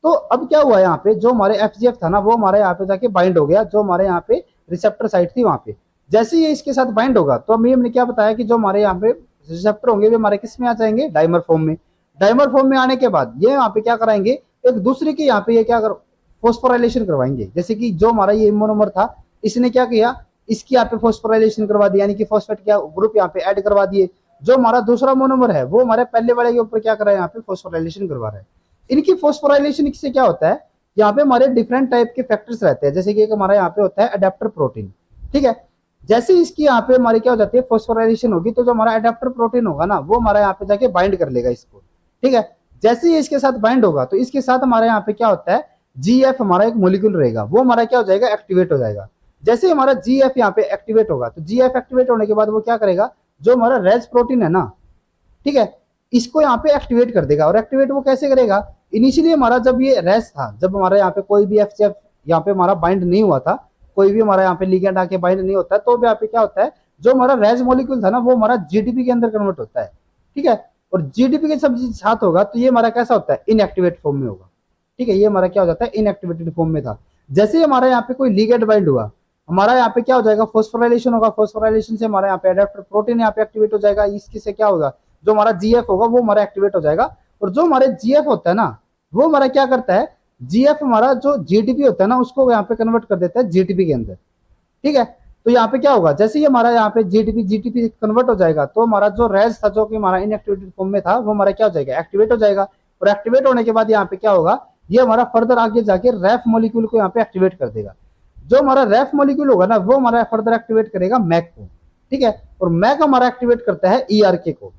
तो अब क्या हुआ यहाँ पे, जो हमारे एफजीएफ था ना वो हमारे यहाँ पे जाके बाइंड हो गया, जो हमारे यहाँ पे रिसेप्टर साइट थी वहां पे। जैसे ही ये इसके साथ बाइंड होगा तो अभी हमने क्या बताया कि जो हमारे यहाँ पे रिसेप्टर होंगे वे हमारे किस में आ जाएंगे, डाइमर फॉर्म में। डाइमर फॉर्म में आने के बाद ये यहाँ पे क्या कराएंगे, एक दूसरे के यहाँ पे ये क्या कर फॉस्फोराइलेशन करवाएंगे। जैसे कि जो हमारा ये मोनोमर था इसने क्या किया, इसकी यहाँ पे फॉस्फोराइलेशन करवा दिया, यानी कि फॉस्फेट क्या ग्रुप यहाँ पे ऐड करवा दिए। जो हमारा दूसरा मोनोमर है वो हमारे पहले वाले के ऊपर क्या कर रहा है, यहाँ पे फॉस्फोराइलेशन करवा रहा है। इनकी फॉस्फोराइलेशन से क्या होता है, यहाँ पे हमारे डिफरेंट टाइप के फैक्टर्स रहते हैं। जैसे कि एक हमारा यहाँ पे होता है अडेप्टर प्रोटीन, ठीक है। जैसे इसकी यहाँ पे हमारी क्या हो जाती है, फॉस्फोराइलेशन होगी, तो जो हमारा अडेप्टर प्रोटीन होगा ना वो हमारा यहाँ पे जाके बाइंड कर लेगा इसको, ठीक है। जैसे ही इसके साथ बाइंड होगा तो इसके साथ हमारे यहाँ पे क्या होता है, जीएफ हमारा एक मोलिक्यूल रहेगा, वो हमारा क्या हो जाएगा, एक्टिवेट हो जाएगा। जैसे हमारा जीएफ यहाँ पे एक्टिवेट होगा तो जीएफ एक्टिवेट होने के बाद वो क्या करेगा, जो हमारा रेज प्रोटीन है ना, ठीक है, इसको यहाँ पे एक्टिवेट कर देगा। और एक्टिवेट वो कैसे करेगा, इनिशियली हमारा जब ये रेस था, जब हमारे यहाँ पे कोई भी एफजीएफ यहाँ पे हमारा बाइंड नहीं हुआ था, कोई भी हमारा यहाँ पे लिगेंड आके बाइंड नहीं होता है, तो यहाँ पे क्या होता है, जो हमारा रेज मॉलिक्यूल था ना वो हमारा जीडीपी के अंदर कन्वर्ट होता है, ठीक है। और जीडीपी के सब साथ होगा तो ये हमारा कैसा होता है, इनएक्टिवेट फॉर्म में होगा, ठीक है। ये हमारा क्या हो जाता है, इनएक्टिवेटेड फॉर्म में था। जैसे ही हमारा यहाँ पे कोई लिगेंड बाइंड हुआ, हमारा यहाँ पे क्या हो जाएगा, फॉस्फोराइलेशन होगा। फॉस्फोराइलेशन से हमारे यहाँ पे एडेप्टर प्रोटीन यहाँ पे एक्टिवेट हो जाएगा। इसकी से क्या होगा, जो हमारा जीएफ होगा वो हमारा एक्टिवेट हो जाएगा। और जो हमारे जीएफ होता है ना वो हमारा क्या करता है, जीएफ हमारा जो जीटीपी होता है ना उसको यहाँ पे कन्वर्ट कर देता है जीटीपी के अंदर, ठीक है। तो यहाँ पे क्या होगा, जैसे ही हमारा यहाँ पे जीटीपी कन्वर्ट हो जाएगा तो हमारा जो रेज था जो कि हमारा इनएक्टिवेटेड फॉर्म में था वो हमारा क्या हो जाएगा, एक्टिवेट हो जाएगा। और एक्टिवेट होने के बाद यहाँ पे क्या होगा, ये हमारा फर्दर आगे जाके रैफ मॉलिक्यूल को यहाँ पे एक्टिवेट कर देगा। जो हमारा रैफ मॉलिक्यूल होगा ना वो हमारा फर्दर एक्टिवेट करेगा मैक को, ठीक है। और मैक हमारा एक्टिवेट करता है ईआरके को।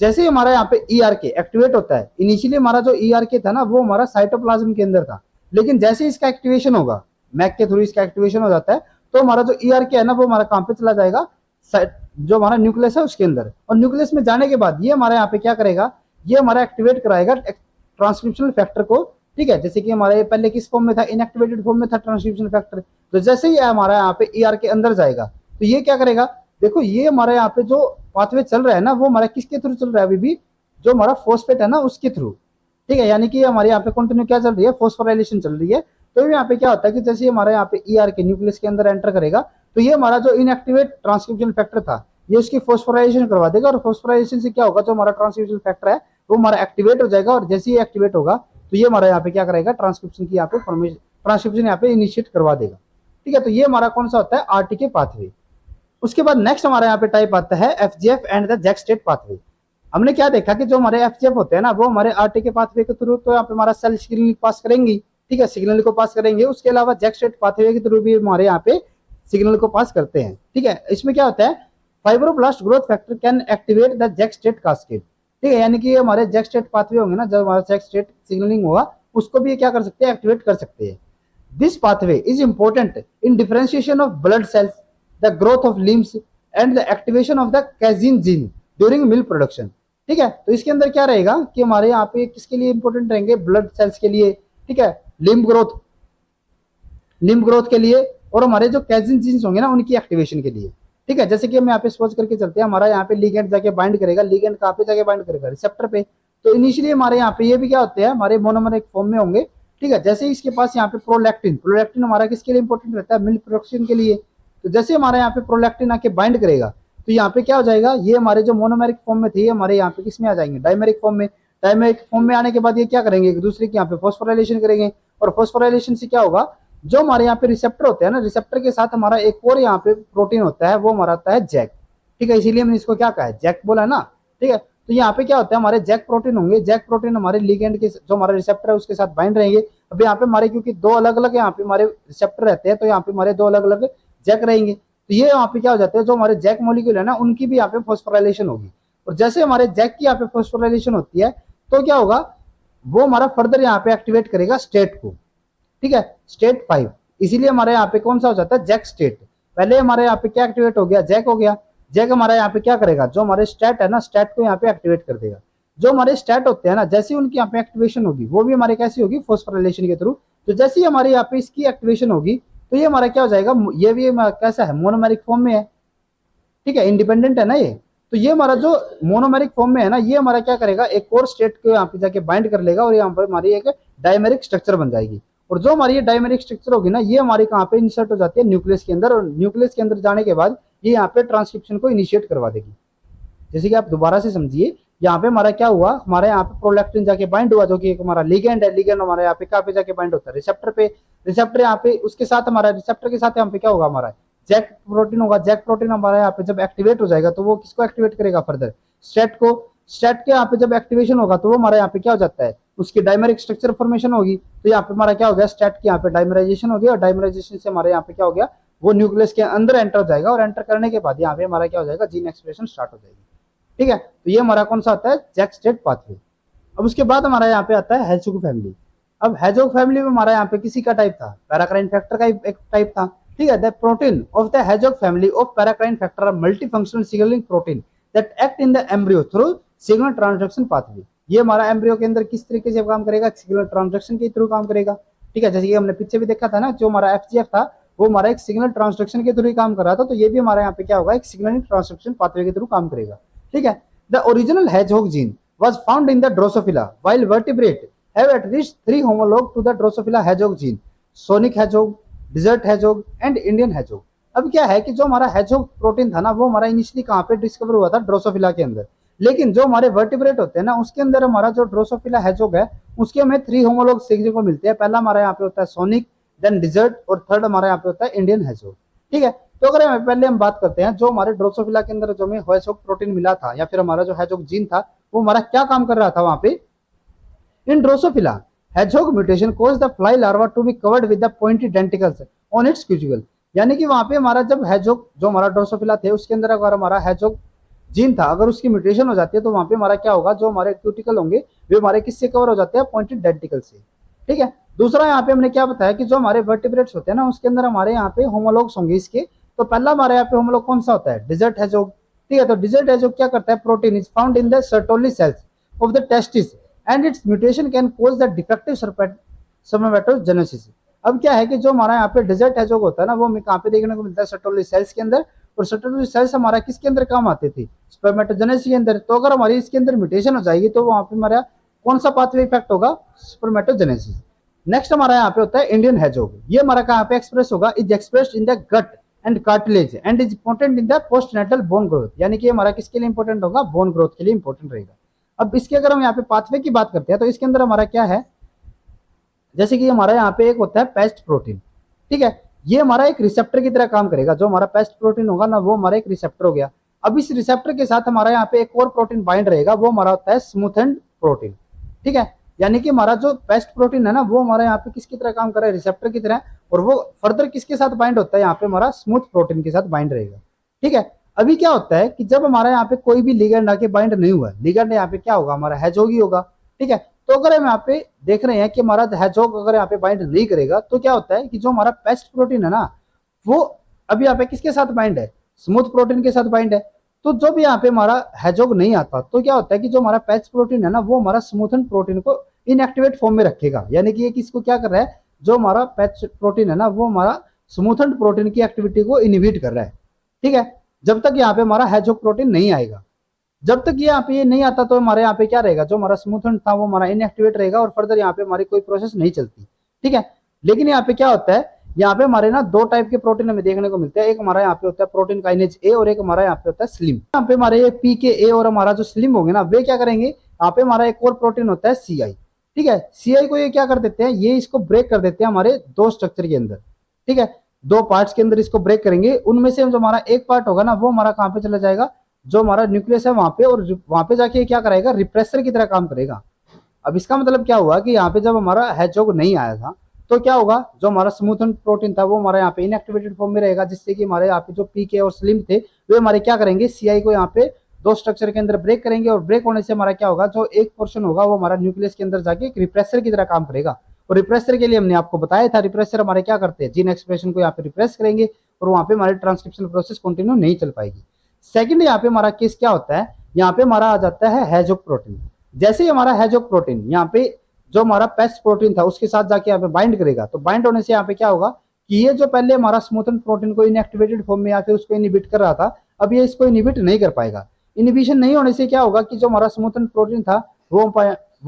जैसे ही हमारा यहाँ पे ईआरके एक्टिवेट होता है, इनिशियली हमारा जो ईआरके था ना वो हमारा साइटोप्लाज्म के अंदर था, लेकिन जैसे इसका एक्टिवेशन होगा, मैक के थ्रू इसका एक्टिवेशन हो जाता है, तो हमारा जो ईआरके है ना वो हमारा कहां पे चला जाएगा, जो हमारा न्यूक्लियस है उसके अंदर। और न्यूक्लियस में जाने के बाद ये हमारे यहाँ पे क्या करेगा, ये हमारा एक्टिवेट कराएगा ट्रांसक्रिप्शनल फैक्टर को, ठीक है। जैसे कि हमारे पहले किस फॉर्म में था, इनएक्टिवेटेड फॉर्म में था ट्रांसक्रिप्शन फैक्टर। तो जैसे ही हमारा यहाँ पे ईआरके अंदर जाएगा तो ये क्या करेगा, देखो ये हमारे यहाँ पे जो पाथवे चल रहा है ना वो हमारा किसके थ्रू चल रहा है, अभी भी जो हमारा फॉस्फेट है ना उसके थ्रू, ठीक है। यानी कि हमारे यहाँ पे कंटिन्यू क्या चल रही है, फॉस्फोराइलेशन चल रही है। तो यहाँ पे क्या होता है कि जैसे हमारे यहाँ पे ईआर के न्यूक्लियस के अंदर एंटर करेगा तो ये हमारा जो इनएक्टिवेट ट्रांसक्रिप्शन फैक्टर था ये उसकी फॉस्फोराइलेशन करवा देगा। और फॉस्फोराइलेशन से क्या होगा, जो हमारा ट्रांसक्रिप्शन फैक्टर है वो हमारा एक्टिवेट हो जाएगा। और जैसे ही एक्टिवेट होगा तो ये हमारा यहाँ पे क्या करेगा, ट्रांसक्रिप्शन की यहाँ पे फॉर्मेशन, ट्रांसक्रिप्शन यहाँ पे इनिशिएट करवा देगा, ठीक है। तो ये हमारा कौन सा होता है, आरटीके पाथवे। उसके बाद नेक्स्ट हमारे यहाँ पे टाइप आता है FGF and the JAK STAT pathway. हमने क्या देखा कि जो हमारे एफजीएफ होते हैं ना वो हमारे आरटीके पाथवे के थ्रू तो यहाँ पे हमारा सेल सिग्नल पास करेंगे, ठीक है, सिग्नल को पास करेंगे। उसके अलावा जैक स्टेट पाथवे के थ्रू भी हमारे यहाँ पे सिग्नल को पास करते हैं, ठीक है। इसमें क्या होता है, fibroblast growth factor can activate the JAK STAT cascade, ठीक है। यानी कि हमारे जैक स्टेट पाथवे होंगे ना, जब हमारा जैक स्टेट सिग्नलिंग होगा उसको भी क्या कर सकते हैं, एक्टिवेट कर सकते हैं। This pathway is important in differentiation of blood cells, the growth of limbs and the activation of the casein gene during milk production, ठीक है। तो इसके अंदर क्या रहेगा कि हमारे यहाँ पे किसके लिए इंपॉर्टेंट रहेंगे, ब्लड सेल्स के लिए, ठीक है, लिम्ब ग्रोथ के लिए, और हमारे जो कैजिन जीन्स होंगे ना उनकी एक्टिवेशन के लिए, ठीक है। जैसे कि हम यहाँ पे सपोज करके चलते हैं, हमारा यहाँ पे लिगेंड जाके बाइंड करेगा, लिगेंड कहाँ पे जाके बाइंड करेगा, रिसेप्टर पे। तो इनिशियली हमारे यहाँ पे ये भी क्या होते हैं, हमारे मोनोमर एक फॉर्म में होंगे, ठीक है। जैसे इसके पास यहाँ पे प्रोलैक्टिन हमारा किसके लिए इंपॉर्टेंट रहता है, मिल्क प्रोडक्शन के लिए। तो जैसे हमारे यहाँ पे प्रोलैक्टिन आके बाइंड करेगा तो यहाँ पे क्या हो जाएगा, ये हमारे जो मोनोमेरिक फॉर्म में थे हमारे यहाँ पे किस में आ जाएंगे, डायमेरिक फॉर्म में। डायमेरिक फॉर्म में आने के बाद ये क्या करेंगे, एक दूसरे के यहाँ पे फॉस्फोराइलेशन करेंगे। और फॉस्फोराइलेशन से क्या होगा, जो हमारे यहाँ पे रिसेप्टर होते हैं ना, रिसेप्टर के साथ हमारा एक और यहाँ पे प्रोटीन होता है, वो हमारा आता है जैक, ठीक है। इसीलिए हमने इसको क्या कहा है, जैक बोला है ना, ठीक है। तो यहाँ पे क्या होता है, हमारे जैक प्रोटीन होंगे, जैक प्रोटीन हमारे लिगेंड के जो हमारे रिसेप्टर है उसके साथ बाइंड रहेंगे। अब यहाँ पे हमारे क्योंकि दो अलग अलग यहाँ पे हमारे रिसेप्टर रहते हैं तो यहाँ पे हमारे दो अलग अलग जैक रहेंगे। तो ये यहाँ पे क्या हो जाते हैं, जो हमारे जैक मॉलिक्यूल है ना उनकी भी यहाँ पे फॉस्फोराइलेशन होगी। और जैसे हमारे जैक की यहाँ पे फॉस्फोराइलेशन होती है तो क्या होगा, वो हमारा फर्दर यहाँ पे एक्टिवेट करेगा स्टेट को, ठीक है, स्टेट 5। इसीलिए हमारे यहाँ पे कौन सा हो जाता है, जैक स्टेट। पहले हमारे यहाँ पे क्या एक्टिवेट हो गया, जैक हो गया। जैक हमारा यहाँ पे क्या करेगा, जो हमारे स्टेट है ना, स्टेट को यहाँ पे एक्टिवेट कर देगा। जो हमारे स्टेट होते हैं ना, जैसे उनकी यहाँ पे एक्टिवेशन होगी वो भी हमारे कैसी होगी, फॉस्फोराइलेशन के थ्रू। तो जैसे ही हमारे यहाँ पे इसकी एक्टिवेशन होगी तो ये हमारा क्या हो जाएगा, ये भी कैसा है, मोनोमेरिक फॉर्म में है, ठीक है, इंडिपेंडेंट है ना ये। तो ये हमारा जो मोनोमेरिक फॉर्म में है ना, ये हमारा क्या करेगा, एक और स्टेट को यहाँ पे जाके बाइंड कर लेगा और यहाँ पर हमारी एक डायमेरिक स्ट्रक्चर बन जाएगी। और जो हमारी ये डायमेरिक स्ट्रक्चर होगी ना, ये हमारी कहाँ पे इंसर्ट हो जाती है, न्यूक्लियस के अंदर, और न्यूक्लियस के अंदर जाने के बाद ये यहाँ पे ट्रांसक्रिप्शन को इनिशिएट करवा देगी। जैसे कि आप दोबारा से समझिए, यहाँ पे हमारा क्या हुआ, हमारे यहाँ पे प्रोलैक्टिन जाके बाइंड हुआ, जो कि एक हमारा लिगेंड है। लिगेंड हमारे यहाँ पे कहाँ पे जाके बाइंड होता है, रिसेप्टर पे। रिसेप्टर यहाँ पे उसके साथ हमारा, रिसेप्टर के साथ यहाँ पे क्या होगा, हमारा जैक प्रोटीन होगा। जैक प्रोटीन हमारे यहाँ पे जब एक्टिवेट हो जाएगा तो वो किसको एक्टिवेट करेगा, फर्दर स्टेट को। स्टेट के यहाँ पे जब एक्टिवेशन होगा तो वो हमारे यहाँ पे क्या हो जाता है, उसकी डायमेरिक स्ट्रक्चर फॉर्मेशन होगी। तो यहाँ पे हमारा क्या हो गया, स्टेट की यहाँ पे डायमराइजेशन हो गया, और डायमराइजेशन से हमारे यहाँ पे क्या हो गया, वो न्यूक्लियस के अंदर एंटर हो जाएगा, और एंटर करने के बाद यहाँ पे हमारा क्या हो जाएगा, जीन एक्सप्रेशन स्टार्ट हो जाएगी। ठीक है, तो ये हमारा कौन सा आता है, जैक स्टेट पाथवे। अब उसके बाद हमारा यहाँ पे आता है हेजोग फैमिली। अब हेजोग फैमिली में हमारा यहाँ पे किसी का टाइप था, पैराक्राइन फैक्टर का एक टाइप था। ठीक है, the protein of the hedgehog family of paracrine factor are multifunctional signalling protein that act in the embryo through signal transduction pathway. ये हमारा एम्ब्रियो के अंदर किस तरीके से काम करेगा, सिग्नल ट्रांसडक्शन के थ्रू काम करेगा। ठीक है, जैसे कि हमने पीछे भी देखा था ना, जो हमारा एफजीएफ था वो हमारा एक सिग्नल ट्रांसडक्शन के थ्रू ही काम कर रहा था, तो ये भी हमारे यहाँ पे क्या होगा, एक सिग्नल ट्रांसडक्शन पाथवे के थ्रू काम करेगा। ठीक है, the original hedgehog gene was found in the Drosophila, while vertebrate have at least 3 homologue to the Drosophila hedgehog gene: sonic hedgehog, desert hedgehog and Indian hedgehog। अब क्या है कि जो हमारा hedgehog प्रोटीन था ना, वो हमारा इनिशियली कहाँ पे डिस्कवर हुआ था, ड्रोसोफिला के अंदर। लेकिन जो हमारे वर्टिब्रेट होते हैं ना, उसके अंदर हमारा जो ड्रोसोफिला hedgehog है, उसके हमें 3 होमोलॉग सीखने को मिलते हैं। पहला हमारा यहाँ पे होता है सोनिक, देन डिजर्ट, और थर्ड हमारा यहाँ पे होता है इंडियन hedgehog। ठीक है, तो अगर पहले हम बात करते हैं, जो हमारे ड्रोसोफिला के अंदर जो हमें हेजोग प्रोटीन मिला था, या फिर हमारा जो हेजोग जीन था, वो हमारा क्या काम कर रहा था वहां पे, in Drosophila hedgehog mutation cause the fly larva to be covered with the pointed denticles on its cuticle. यानी कि वहां पे हमारा जब हेजोग, जो हमारा ड्रोसोफिला थे, उसके अंदर अगर हमारा हेजोग जीन था, अगर उसकी म्यूटेशन हो जाती है तो वहां पे हमारा क्या होगा, जो हमारे क्यूटिकल होंगे वे हमारे किससे कवर हो जाते हैं, पॉइंटेड डेंटिकल से। ठीक है, दूसरा यहाँ पे हमने क्या बताया कि जो हमारे वर्टिब्रेट्स होते हैं ना, उसके अंदर हमारे यहाँ पे होमोलॉग्स होंगे इसके। तो पहला हमारे यहाँ पे होमोलॉग कौन सा होता है, डिजर्ट हेजोग। ठीक है, तो डिजर्ट हेजोग क्या करता है, protein is found in the Sertoli cells of the testis and it's mutation can cause the defective spermatogenesis. अब क्या है कि जो हमारा यहाँ पे डिजर्ट हेजोग होता है ना, वो हमें कहाँ पे देखने को मिलता है, सर्टोली सेल्स के अंदर। और सर्टोली सेल्स हमारा किसके अंदर काम आते थे, स्पर्मेटोजेनेसिस के अंदर। तो अगर हमारी इसके अंदर म्यूटेशन हो जाएगी तो वहां पे हमारा कौन सा पाथवे इफेक्ट होगा, स्पर्मेटोजेनेसिस। नेक्स्ट हमारा यहाँ पे होता है इंडियन हेजोग। ये हमारा कहाँ पे एक्सप्रेस होगा, is expressed in the gut and cartilage and is important in the postnatal bone growth. यानी कि हमारा किसके लिए इंपॉर्टेंट होगा, बोन ग्रोथ के लिए इंपॉर्टेंट रहेगा। अब इसके अगर हम यहाँ पे पाथवे की बात करते हैं, तो इसके अंदर हमारा क्या है, जैसे कि हमारा यहाँ पे एक होता है पेस्ट प्रोटीन। ठीक है, ये हमारा एक रिसेप्टर की तरह काम करेगा। जो हमारा पेस्ट प्रोटीन होगा ना, वो हमारा एक रिसेप्टर हो गया। अब इस रिसेप्टर के साथ हमारा यहाँ पे एक और प्रोटीन बाइंड रहेगा, वो हमारा होता है स्मूथेंड प्रोटीन। ठीक है, यानी कि हमारा जो पेस्ट प्रोटीन है ना, वो हमारे यहाँ पे किसकी तरह काम कर रहा है, रिसेप्टर की तरह। और वो फर्दर किसके साथ बाइंड होता है, यहाँ पे हमारा स्मूथ प्रोटीन के साथ बाइंड रहेगा। ठीक है, अभी क्या होता है कि जब हमारा यहाँ पे कोई भी लिगेंड आके बाइंड नहीं हुआ, लिगेंड यहाँ पे क्या होगा, हमारा हेजोग ही होगा। ठीक है, तो अगर हम यहाँ पे देख रहे हैं कि हमारा हेजोग अगर यहाँ पे बाइंड नहीं करेगा, तो क्या होता है कि जो हमारा पेस्ट प्रोटीन है ना, वो अभी यहाँ पे किसके साथ बाइंड है, स्मूथ प्रोटीन के साथ बाइंड है। तो जब यहाँ पे हमारा हेजोग नहीं आता, तो क्या होता है कि जो हमारा पेस्ट प्रोटीन है ना, वो हमारा स्मूथन प्रोटीन को इनएक्टिवेट फॉर्म में रखेगा। यानी कि ये किसको क्या कर रहा है, जो हमारा पेस्ट प्रोटीन है ना, वो हमारा स्मूथन प्रोटीन की एक्टिविटी को इनहिबिट कर रहा है। ठीक है, जब तक यहाँ पे हमारा हेजोग प्रोटीन नहीं आएगा, जब तक ये यहाँ पे ये नहीं आता, तो हमारे यहाँ पे क्या रहेगा, जो हमारा स्मूथन था वो हमारा इनएक्टिवेट रहेगा, और फर्दर यहाँ पे हमारी कोई प्रोसेस नहीं चलती। ठीक है, लेकिन यहाँ पे क्या होता है, यहाँ पे हमारे ना दो टाइप के प्रोटीन हमें देखने को मिलते हैं। एक हमारा यहाँ पे होता है प्रोटीन काइनेज ए, और एक हमारा यहाँ पे होता है स्लिम। यहाँ पे हमारे पी के ए और हमारा जो स्लिम होंगे ना, वे क्या करेंगे, यहाँ पे हमारा एक और प्रोटीन होता है सी आई। ठीक है, सी आई को ये क्या कर देते हैं, ये इसको ब्रेक कर देते हैं हमारे दो स्ट्रक्चर के अंदर। ठीक है, दो पार्ट्स के अंदर इसको ब्रेक करेंगे। उनमें से जो हमारा एक पार्ट होगा ना, वो हमारा कहाँ पे चला जाएगा, जो हमारा न्यूक्लियस है वहां पे, और वहां पे जाके क्या करेगा, रिप्रेसर की तरह काम करेगा। अब इसका मतलब क्या हुआ कि यहाँ पे जब हमारा हेजोग नहीं आया था, तो क्या होगा, जो हमारा स्मूथन प्रोटीन था वो हमारा यहाँ पे इनएक्टिवेटेड फॉर्म में रहेगा, जिससे कि हमारे यहाँ पे जो पीके और स्लिम थे, वे हमारे क्या करेंगे, सीआई को यहाँ पे दो स्ट्रक्चर के अंदर ब्रेक करेंगे। और ब्रेक होने से हमारा क्या होगा, जो एक पोर्शन होगा वो हमारा न्यूक्लियस के अंदर जाके एक रिप्रेसर की तरह काम करेगा। और रिप्रेसर के लिए हमने आपको बताया था, रिप्रेसर हमारे क्या करते हैं, जीन एक्सप्रेशन को यहाँ पे रिप्रेस करेंगे, और वहां पे हमारी ट्रांसक्रिप्शन प्रोसेस कंटिन्यू नहीं चल पाएगी। सेकंड यहाँ पे हमारा केस क्या होता है, यहाँ पे हमारा आ जाता है हेजोग प्रोटीन। जैसे ही हमारा हेजोग प्रोटीन यहाँ पे जो हमारा पेस्ट प्रोटीन था उसके साथ जाके यहाँ पे बाइंड करेगा, तो बाइंड होने से यहाँ पे क्या होगा कि ये जो पहले हमारा स्मूथन प्रोटीन को इनएक्टिवेटेड फॉर्म में या फिर उसको इनहिबिट कर रहा था, अब ये इसको इनहिबिट नहीं कर पाएगा। इनहिबिशन नहीं होने से क्या होगा कि जो हमारा स्मूथन प्रोटीन था वो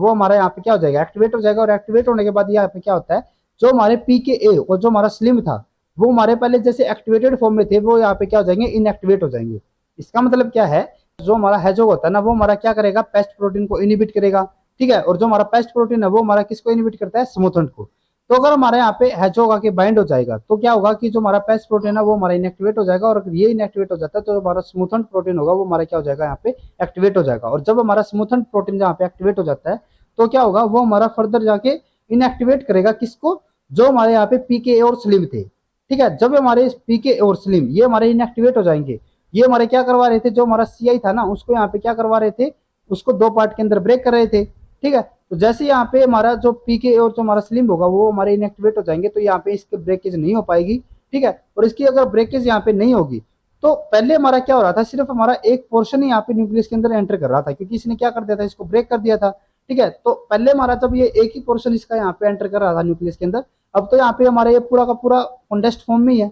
हमारा यहाँ पे क्या हो जाएगा, एक्टिवेट हो जाएगा। और एक्टिवेट होने के बाद यहाँ पे क्या होता है, जो हमारे पीके और जो हमारा स्लिम था वो हमारे पहले जैसे एक्टिवेटेड फॉर्म में थे, वो यहाँ पे क्या हो जाएंगे, इनएक्टिवेट हो जाएंगे। इसका मतलब क्या है, जो हमारा हैजोग होता है ना, वो हमारा क्या करेगा, पेस्ट प्रोटीन को इनिबिट करेगा। ठीक है, और जो हमारा पेस्ट प्रोटीन है वो हमारा किसको इनिबिट करता है, स्मूथन को। तो अगर हमारे यहाँ पे हैजोग आके बाइंड हो जाएगा तो क्या होगा कि जो हमारा पेस्ट प्रोटीन है वो हमारा इनएक्टिवेट हो जाएगा। और अगर ये इनएक्टिवेट हो जाता है तो हमारा स्मूथन प्रोटीन होगा वो हमारा क्या हो जाएगा, यहाँ पे एक्टिवेट हो जाएगा। और जब हमारा स्मूथन प्रोटीन जहाँ पे एक्टिवेट हो जाता है तो क्या होगा, वो हमारा फर्दर जाके इनएक्टिवेट करेगा किसको, जो हमारे यहाँ पे पीके और स्लिम थे। ठीक है, जब हमारे पीके और स्लिम ये हमारे इनएक्टिवेट हो जाएंगे, ये हमारे क्या करवा रहे थे, जो हमारा सीआई था ना उसको यहाँ पे क्या करवा रहे थे, उसको दो पार्ट के अंदर ब्रेक कर रहे थे। ठीक है, तो जैसे यहाँ पे हमारा जो पीके और जो हमारा स्लिम होगा वो हमारे इनएक्टिवेट हो जाएंगे, तो यहाँ पे इसकी ब्रेकेज नहीं हो पाएगी। ठीक है, और इसकी अगर ब्रेकेज यहाँ पे नहीं होगी तो पहले हमारा क्या हो रहा था, सिर्फ हमारा एक पोर्शन ही यहाँ पे न्यूक्लियस के अंदर एंटर कर रहा था, क्योंकि इसने क्या कर दिया था, इसको ब्रेक कर दिया था। ठीक है, तो पहले हमारा जब ये एक ही पोर्शन इसका यहाँ पे एंटर कर रहा था न्यूक्लियस के अंदर, अब तो यहाँ पे हमारा ये पूरा का पूरा कंडेंस्ड फॉर्म में ही है।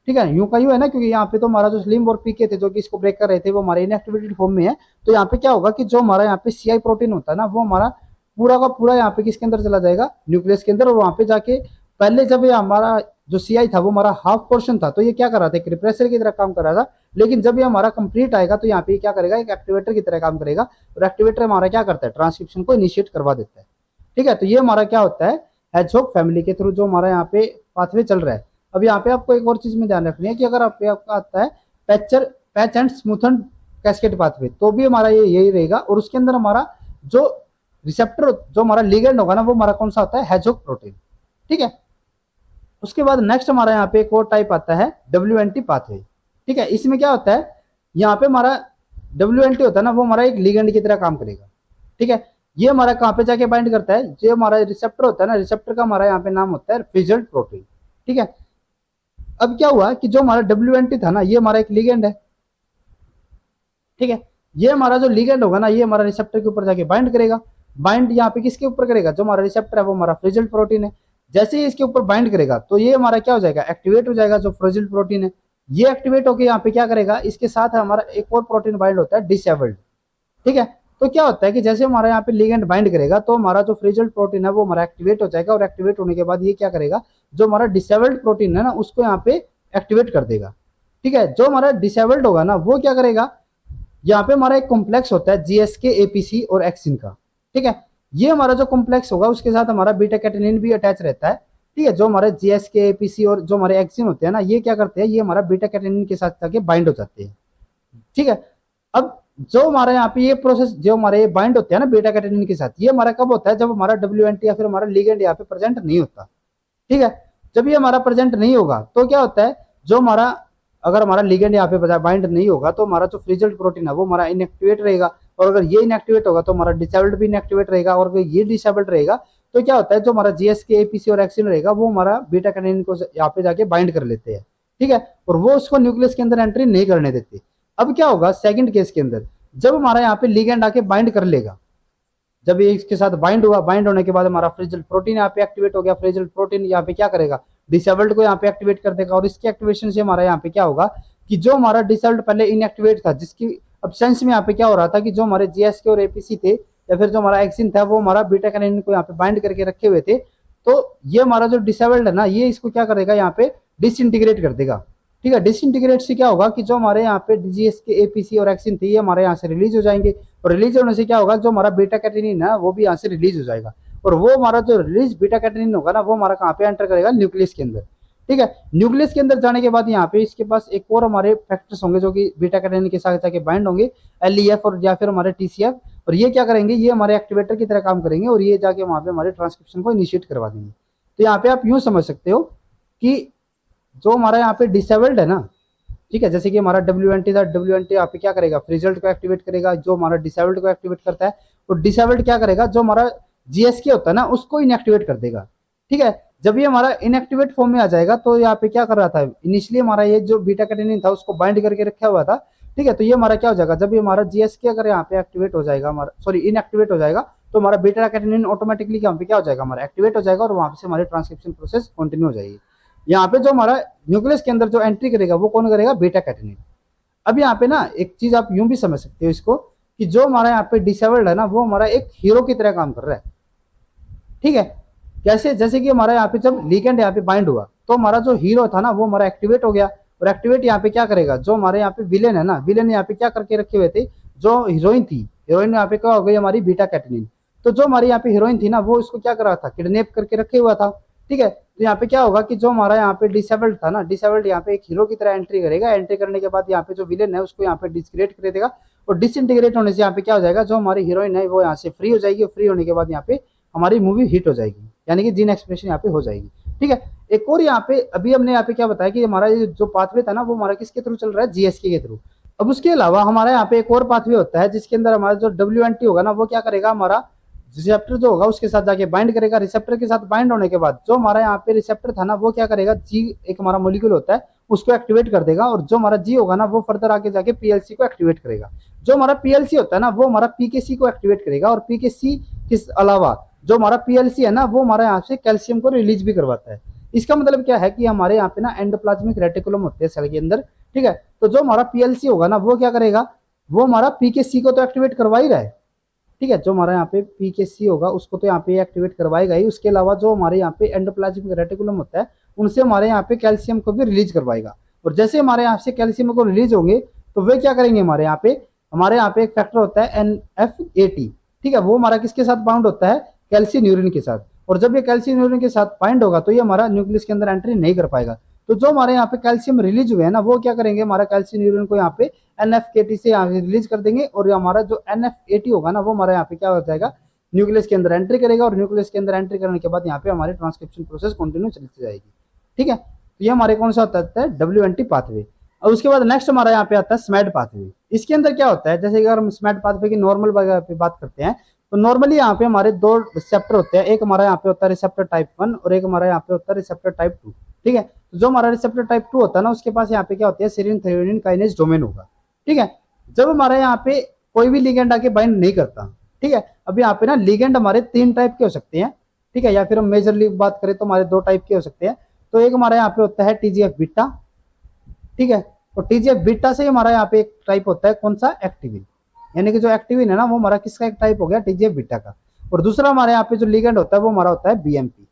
ठीक है, यूं का यूं है ना, क्योंकि यहाँ पे तो हमारा जो स्लिम और पीके थे जो कि इसको ब्रेक कर रहे थे वो हमारे इनएक्टिवेटेड फॉर्म में है। तो यहाँ पे क्या होगा कि जो हमारा यहाँ पे सीआई प्रोटीन होता है ना, वो हमारा पूरा का पूरा यहाँ पे किसके अंदर चला जाएगा, न्यूक्लियस के अंदर। और वहां पे जाके पहले जब ये हमारा जो सीआई था वो हमारा हाफ पोर्शन था, तो ये क्या कर रहा था, एक रिप्रेसर की तरह काम कर रहा था। लेकिन जब ये हमारा कंप्लीट आएगा तो यहाँ पे क्या करेगा, एक एक्टिवेटर की तरह काम करेगा। और एक्टिवेटर हमारा क्या करता है, ट्रांसक्रिप्शन को इनिशिएट करवा देता है। ठीक है, तो ये हमारा क्या होता है, हैजहोग फैमिली के थ्रू जो हमारा यहाँ पे पाथवे चल रहा है। अब यहाँ पे आपको एक और चीज में ध्यान रखनी है कि अगर आपका आता है patch and smoothen cascade pathway, तो भी हमारा ये यही रहेगा। और उसके अंदर हमारा जो रिसेप्टर, जो हमारा लिगेंड होगा ना, वो हमारा कौन सा होता है, हैजहोग प्रोटीन। ठीक है, उसके बाद नेक्स्ट हमारा यहाँ पे एक और टाइप आता है WNT पाथवे। ठीक है, इसमें क्या होता है, यहाँ पे हमारा WNT होता है ना, वो हमारा एक लिगेंड की तरह काम करेगा। ठीक है, ये हमारा कहाँ पे जाके बाइंड करता है, जो हमारा रिसेप्टर होता है ना, रिसेप्टर का हमारा यहाँ पे नाम होता है रिजल्ट प्रोटीन। ठीक है, अब क्या हुआ कि जो हमारा WNT था ना, ये हमारा एक लिगेंड है। ठीक है, ये हमारा जो लिगेंड होगा ना, ये हमारा रिसेप्टर के ऊपर जाके बाइंड करेगा। बाइंड यहाँ पे किसके ऊपर करेगा, जो हमारा रिसेप्टर है वो हमारा फ्रिजल प्रोटीन है। जैसे ही इसके ऊपर बाइंड करेगा तो ये हमारा क्या हो जाएगा, एक्टिवेट हो जाएगा, जो फ्रिजल प्रोटीन है। ये एक्टिवेट होकर यहाँ पे क्या करेगा, इसके साथ हमारा एक और प्रोटीन बाइंड होता है, डिसेबल्ड। ठीक है, तो क्या होता है कि जैसे हमारा यहाँ पे लिगेंड बाइंड करेगा तो हमारा जो फ्रिजल प्रोटीन है वो हमारा एक्टिवेट हो जाएगा। और एक्टिवेट होने के बाद ये क्या करेगा, जो हमारा डिसेबल्ड प्रोटीन है ना उसको यहाँ पे एक्टिवेट कर देगा। ठीक है, जो हमारा डिसेबल्ड होगा ना वो क्या करेगा, यहाँ पे हमारा एक कॉम्प्लेक्स होता है GSK APC और एक्सिन का। ठीक है, ये हमारा जो कॉम्प्लेक्स होगा उसके साथ हमारा बीटा कैटेनिन भी अटैच रहता है। ठीक है, जो हमारे GSK APC और जो हमारे एक्सिन होते हैं ना, ये क्या करते हैं, ये हमारा बीटा कैटेनिन के साथ जाके बाइंड हो जाते हैं। ठीक है, अब जो हमारे यहाँ पे ये प्रोसेस जो हमारे बाइंड होते हैं ना बीटा कैटेनिन के साथ, ये हमारा कब होता है, जब हमारा WNT या फिर हमारा लिगेंड यहाँ पे प्रेजेंट नहीं होता। ठीक है, जब ये हमारा प्रेजेंट नहीं होगा तो क्या होता है, जो हमारा अगर हमारा लिगेंड यहाँ पे बाइंड नहीं होगा तो हमारा जो फ्रिजल्ड प्रोटीन है वो हमारा इनएक्टिवेट रहेगा। और अगर ये इनएक्टिवेट होगा तो हमारा डिसेबल्ड भी इनएक्टिवेट रहेगा। और अगर ये डिसेबल्ड रहेगा तो क्या होता है, जो हमारा GSK APC और एक्सिन रहेगा वो हमारा बीटा कैटेनिन को यहाँ पे जाके बाइंड कर लेते हैं। ठीक है, और वो उसको न्यूक्लियस के अंदर एंट्री नहीं करने देते। अब क्या होगा सेकंड केस के अंदर, जब हमारा यहाँ पे लिगेंड आके बाइंड कर लेगा, जब ये इसके साथ बाइंड हुआ, बाइंड होने के बाद हमारा फ्रिजल प्रोटीन यहाँ पे एक्टिवेट हो गया। फ्रिजल प्रोटीन यहाँ पे क्या करेगा, डिसेबल्ड को यहाँ पे एक्टिवेट कर देगा। और इसके एक्टिवेशन से हमारा यहाँ पे क्या होगा कि जो हमारा डिसेबल्ड पहले इनएक्टिवेट था, जिसकी अब्सेंस में यहाँ पे क्या हो रहा था कि जो हमारे GSK और APC थे या फिर जो हमारा एक्सिन था वो हमारा बीटा कैटेनिन को यहाँ पे बाइंड करके रखे हुए थे, तो ये हमारा जो डिसेबल्ड है ना, ये इसको क्या करेगा, यहाँ पे डिसइंटीग्रेट कर देगा। ठीक है, डिसइंटीग्रेट से क्या होगा कि जो हमारे यहाँ पे GSK APC और एक्सिन थे ये हमारे यहाँ से रिलीज हो जाएंगे। और रिलीज होने से क्या होगा, जो हमारा बीटा कैटेनिन है वो भी यहाँ से रिलीज हो जाएगा। और वो हमारा जो रिलीज बीटा कैटेनिन होगा ना, वो हमारा कहाँ पे एंटर करेगा, न्यूक्लियस के अंदर। ठीक है, न्यूक्लियस के अंदर जाने के बाद यहाँ पे इसके पास एक और हमारे फैक्टर्स होंगे जो कि बीटा कैटेनिन के साथ जाके बाइंड होंगे, LEF और या फिर हमारे TCF। और ये क्या करेंगे, ये हमारे एक्टिवेटर की तरह काम करेंगे और ये जाके वहां पे हमारे ट्रांसक्रिप्शन को इनिशिएट करवा देंगे। तो यहाँ पे आप यूं समझ सकते हो कि जो हमारा यहाँ पे डिसेबल्ड है ना, ठीक है, जैसे कि हमारा WNT था, WNT यहाँ पे क्या करेगा, फ्रिजल्ट को एक्टिवेट करेगा, जो हमारा डिसेबल्ड को एक्टिवेट करता है। और डिसेबल्ड क्या करेगा, जो हमारा GSK होता है ना उसको इनएक्टिवेट कर देगा। ठीक है, जब ये हमारा इनएक्टिवेट फॉर्म में आ जाएगा तो यहाँ पे क्या कर रहा था, इनिशियली हमारा ये जो बीटा कैटेनिन था उसको बाइंड करके रखा हुआ था। ठीक है, तो ये हमारा क्या हो जाएगा, जब ये हमारा GSK अगर यहाँ पे एक्टिवेट हो जाएगा, हमारा सॉरी इनएक्टिवेट हो जाएगा, तो हमारा बीटा कैटेनिन ऑटोमेटिकली यहाँ पे क्या हो जाएगा, हमारा एक्टिवेट हो जाएगा और वहां से हमारी ट्रांसक्रिप्शन प्रोसेस कंटिन्यू हो जाएगी। यहाँ पे जो हमारा न्यूक्लियस के अंदर जो एंट्री करेगा वो कौन करेगा, बीटा कैटेनिन। अब यहाँ पे ना एक चीज आप यूं भी समझ सकते हो इसको, कि जो हमारा यहाँ पे डिसेबल्ड है ना, वो हमारा एक हीरो की तरह काम कर रहा है। ठीक है, कैसे? जैसे कि हमारा यहाँ पे जब लिगेंड यहाँ पे बाइंड हुआ तो हमारा जो हीरो था ना वो हमारा एक्टिवेट हो गया, और एक्टिवेट यहाँ पे क्या करेगा, जो हमारे यहाँ पे विलेन है ना, विलेन यहाँ पे क्या करके रखे हुए थे, जो हीरोइन थी, हीरोइन यहाँ पे क्या हो गई हमारी बीटा कैटनीन। तो जो हमारी यहाँ पे हीरोइन थी ना, वो इसको क्या कर रहा था, किडनैप करके रखे हुआ था। ठीक है, तो यहाँ पे क्या होगा कि जो हमारा यहाँ पे डिसेबल्ड था ना, डिसेबल्ड यहाँ पे एक हीरो की तरह एंट्री करेगा। एंट्री करने के बाद यहाँ पे जो विलेन है उसको यहाँ पे डिसक्रिएट कर देगा, और डिसइंटीग्रेट होने से यहाँ पे क्या हो जाएगा, जो हमारी हीरोइन है वो यहाँ से फ्री हो जाएगी, और फ्री होने के बाद यहाँ पे हमारी मूवी हिट हो जाएगी, यानी कि जीन एक्सप्रेशन यहाँ पे हो जाएगी। ठीक है, एक और यहाँ पे अभी हमने यहाँ पे क्या बताया कि हमारा जो पाथवे था ना वो हमारा किसके थ्रू चल रहा है, जीएसके के थ्रू। अब उसके अलावा हमारा यहाँ पे एक और पाथवे होता है जिसके अंदर हमारा जो डब्ल्यूएनटी होगा ना, वो क्या करेगा, हमारा रिसेप्टर जो होगा उसके साथ जाके बाइंड करेगा। रिसेप्टर के साथ बाइंड होने के बाद जो हमारा यहाँ पे रिसेप्टर था ना, वो क्या करेगा, जी एक हमारा मोलिक्यूल होता है उसको एक्टिवेट कर देगा, और जो हमारा जी होगा ना वो फर्दर आगे जाके पीएलसी को एक्टिवेट करेगा। जो हमारा पीएलसी होता है ना वो हमारा पीकेसी को एक्टिवेट करेगा, और पीकेसी के अलावा जो हमारा पीएलसी है ना वो हमारे यहाँ से कैल्शियम को रिलीज भी करवाता है। इसका मतलब क्या है कि हमारे यहाँ पे ना एंडोप्लाज्मिक रेटिकुलम होते हैं सेल के अंदर। ठीक है, तो जो हमारा पीएलसी होगा ना वो क्या करेगा, वो हमारा पीकेसी को तो एक्टिवेट करवा ही रहा है। ठीक है, जो हमारा यहाँ पे पीकेसी होगा उसको तो यहाँ पे एक्टिवेट करवाएगा ही, उसके अलावा जो हमारे यहाँ पे एंडोप्लाज्मिक रेटिकुलम होता है उनसे हमारे यहाँ पे कैल्शियम को भी रिलीज करवाएगा। और जैसे हमारे यहाँ से कैल्शियम को रिलीज होंगे तो वे क्या करेंगे, हमारे यहाँ पे एक फैक्टर होता है NF80। ठीक है, वो हमारा किसके साथ बाउंड होता है, कैल्शिन्यूरिन के साथ। और जब ये कैल्शिन्यूरिन के साथ बाइंड होगा तो ये हमारा न्यूक्लियस के अंदर एंट्री नहीं कर पाएगा। तो जो हमारे यहाँ पे कैल्शियम रिलीज हुए हैं ना, वो क्या करेंगे, हमारा कैल्शिन्यूरिन को यहाँ पे NF80 से यहाँ रिलीज कर देंगे, और हमारा जो NF80 होगा ना वो हमारे यहाँ पे क्या हो जाएगा, न्यूक्लियस के अंदर एंट्री करेगा, और न्यूक्लियस के अंदर एंट्री करने के बाद यहाँ पे हमारी ट्रांसक्रिप्शन प्रोसेस कंटिन्यू चलती जाएगी। ठीक है, तो ये हमारे कौन सा होता है, WNT पाथवे। और उसके बाद नेक्स्ट हमारा यहाँ पे आता है स्मैड पाथवे। इसके अंदर क्या होता है, जैसे अगर हम स्मैड पाथवे की नॉर्मल पे बात करते हैं तो नॉर्मली यहाँ पे हमारे दो रिसेप्टर होते हैं, एक हमारा यहाँ पे होता है रिसेप्टर टाइप 1 और एक हमारा यहाँ पे होता है रिसेप्टर टाइप 2। ठीक है, तो जो हमारा रिसेप्टर टाइप 2 होता है ना उसके पास यहाँ पे क्या होती है, सेरीन थ्रेओनिन काइनेज डोमेन होगा। ठीक है, जब हमारे यहाँ पे कोई भी लिगेंड आके बाइंड नहीं करता। ठीक है, अब यहाँ पे ना लिगेंड हमारे 3 टाइप के हो सकते हैं। ठीक है, या फिर हम मेजरली बात करें तो हमारे 2 टाइप के हो सकते हैं। तो एक हमारे यहाँ पे होता है TGF बीटा। ठीक है, तो TGF बीटा से हमारा यहाँ पे एक टाइप होता है कौन सा, एक्टिविन। यानी कि जो एक्टिविन है ना वो हमारा किसका एक टाइप हो गया, TGF बीटा का। और दूसरा हमारे यहाँ पे जो लिगेंड होता है वो हमारा होता है BMP।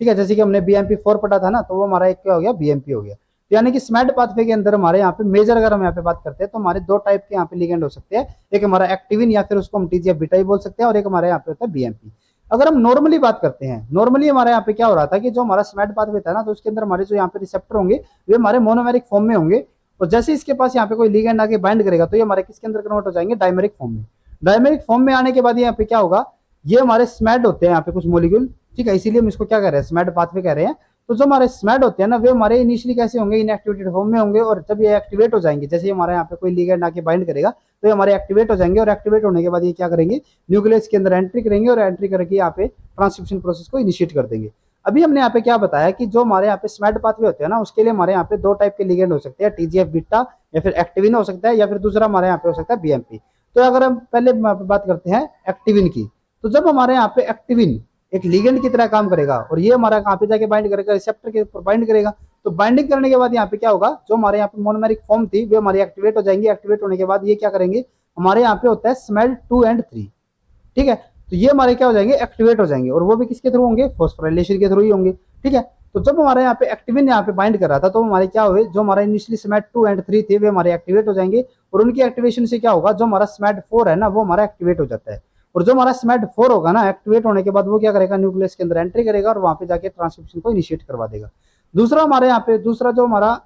ठीक है, जैसे कि हमने BMP4 पढ़ा था ना, तो वो हमारा एक क्या हो गया, BMP हो गया। तो यानी कि स्मैड पाथवे के अंदर हमारे यहाँ पे मेजर अगर हम यहाँ पे बात करते हैं तो हमारे 2 टाइप के यहाँ पे लिगेंड हो सकते हैं, एक हमारा एक्टिविन या फिर उसको हम TGF बीटा ही बोल सकते हैं, और एक हमारे यहाँ पे होता है BMP। अगर हम नॉर्मली बात करते हैं, नॉर्मली हमारे यहाँ पे क्या हो रहा था कि जो हमारा स्मैड पाथवे था ना, तो उसके अंदर हमारे जो यहाँ पे रिसेप्टर होंगे वे हमारे मोनोमेरिक फॉर्म में होंगे, और जैसे इसके पास यहाँ पे कोई लिगेंड आके बाइंड करेगा तो ये हमारे किसके अंदर कन्वर्ट हो जाएंगे, डायमेरिक फॉर्म में। डायमेरिक फॉर्म में आने के बाद यहाँ पे क्या होगा, ये हमारे स्मैड होते हैं यहाँ पे कुछ मोलिक्यूल। ठीक है, इसीलिए हम इसको क्या कह रहे हैं, स्मैड पाथवे कह रहे हैं। तो जो हमारे स्मैड होते हैं ना वे हमारे इनिशियली कैसे होंगे, इनएक्टिवेटेड फॉर्म में होंगे, और जब ये एक्टिवेट हो जाएंगे, जैसे हमारे यहाँ पे कोई लिगेंड आके बाइंड करेगा तो ये हमारे एक्टिवेट हो जाएंगे, और एक्टिवेट होने के बाद ये क्या करेंगे, न्यूक्लियस के अंदर एंट्री करेंगे, और एंट्री करके यहाँ पे ट्रांसक्रिप्शन प्रोसेस को इनिशिएट कर देंगे। अभी हमने यहाँ पे क्या बताया कि जो हमारे यहाँ पे स्मैड पाथवे होते हैं ना उसके लिए हमारे यहाँ पे 2 टाइप के लिगेंड हो सकते हैं, TGF बीटा या फिर एक्टिविन हो सकता है, या फिर दूसरा हमारे यहाँ पे हो सकता है BMP। तो अगर हम पहले बात करते हैं एक्टिविन की, तो जब हमारे यहाँ पे एक्टिविन एक लिगेंड की तरह काम करेगा और ये हमारा कहाँ पे जाके बाइंड करेगा, रिसेप्टर के ऊपर बाइंड करेगा, तो बाइंडिंग करने के बाद यहाँ पे क्या होगा, जो हमारे यहाँ पे मोनोमेरिक फॉर्म थी वे हमारी एक्टिवेट हो जाएंगी। एक्टिवेट होने के बाद ये क्या करेंगे, हमारे यहाँ पे होता है स्मेल 2 और 3। ठीक है, तो ये हमारे क्या हो जाएंगे, एक्टिवेट हो जाएंगे, और वो भी किसके थ्रू होंगे, फॉस्फोराइलेशन के थ्रू ही होंगे। ठीक है, तो जब हमारे यहाँ पे एक्टिविन यहाँ पे बाइंड कर रहा था तो हमारे क्या हुए, जो हमारे इनिशियली स्मैड 2 और 3 थे वे हमारे एक्टिवेट हो जाएंगे, और उनकी एक्टिवेशन से क्या होगा, जो हमारा स्मैड 4 है ना वो हमारा एक्टिवेट हो जाता है। और जो हमारा स्मैड 4 होगा ना, एक्टिवेट होने के बाद वो क्या करेगा, न्यूक्लियस के अंदर एंट्री करेगा और वहां पे जाके ट्रांसक्रिप्शन को इनिशिएट करवा देगा। दूसरा हमारे यहाँ पे दूसरा जो हमारा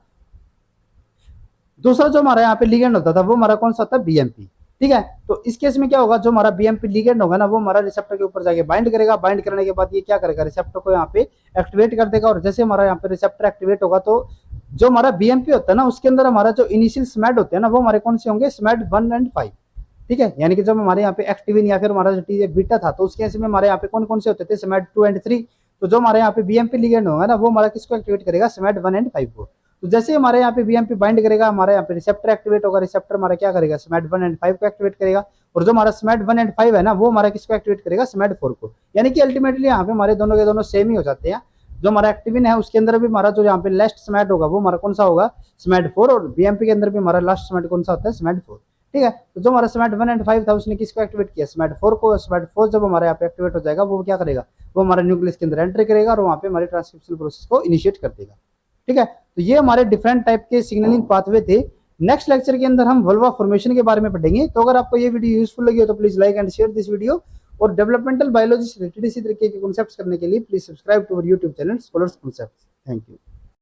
यहाँ पे लिगेंड होता था वो हमारा कौन सा था, BMP। ठीक है, तो इस केस में क्या होगा, जो हमारा BMP लिगेंड होगा ना वो हमारा रिसेप्टर के ऊपर जाके बाइंड करेगा। बाइंड करने के बाद ये क्या करेगा, रिसेप्टर को यहाँ पे एक्टिवेट कर देगा, और जैसे हमारा यहाँ पे रिसेप्टर एक्टिवेट होगा तो जो हमारा BMP होता है ना उसके अंदर हमारा जो इनिशियल स्मैड होते हैं ना वो हमारे कौन से होंगे, स्मैड 1 और 5। ठीक है, यानी कि जब हमारे यहाँ पे एक्टिविन या फिर हमारा जो TGF बीटा था तो उस केस में हमारे यहाँ पे कौन कौन से होते थे, स्मैड 2 और 3। तो जो हमारे यहाँ पे BMP लिगेंड होगा ना वो हमारा किसको एक्टिवेट करेगा, स्मैड 1 और 5 को। तो जैसे हमारे यहाँ पे BMP बाइंड करेगा, हमारे यहाँ पे रिसेप्टर एक्टिवेट होगा, रिसेप्टर हमारा क्या करेगा, स्मैड 1 और 5 को एक्टिवेट करेगा, और जो हमारा स्मैड 1 और 5 है ना वो हमारा किसको एक्टिवेट करेगा, स्मैड 4 को। यानी कि अल्टीमेटली यहाँ पे हमारे दोनों के दोनों सेम ही हो जाते हैं। जो हमारा एक्टिविन है उसके अंदर भी हमारा जो यहाँ पे लास्ट स्मैट होगा वो हमारा कौन सा होगा, स्मैट 4, और बीएमपी के अंदर भी हमारा लास्ट स्मैट कौन सा होता है, स्मैट 4। ठीक है, तो जो हमारा स्मैट 1 एंड 5 था उसने किसको एक्टिवेट किया, स्मैट 4 को। स्मैट 4 जब हमारे यहाँ पे एक्टिवेट हो जाएगा वो क्या करेगा, वो हमारे न्यूक्लियस के अंदर एंट्री करेगा और वहाँ पे हमारे ट्रांसक्रिप्शन प्रोसेस को इनिशिएट कर देगा। ठीक है, तो ये हमारे डिफरेंट टाइप के सिग्नलिंग पाथवे थे। नेक्स्ट लेक्चर के अंदर हम वल्वा फॉर्मेशन के बारे में पढ़ेंगे। तो अगर आपको ये वीडियो यूजफुल लगी हो तो please like and share this video, और डेवलपमेंटल बायोलॉजी से रिलेटेड इसी तरीके के कॉन्सेप्ट्स करने के लिए please subscribe to our YouTube channel Scholars Concepts. Thank you.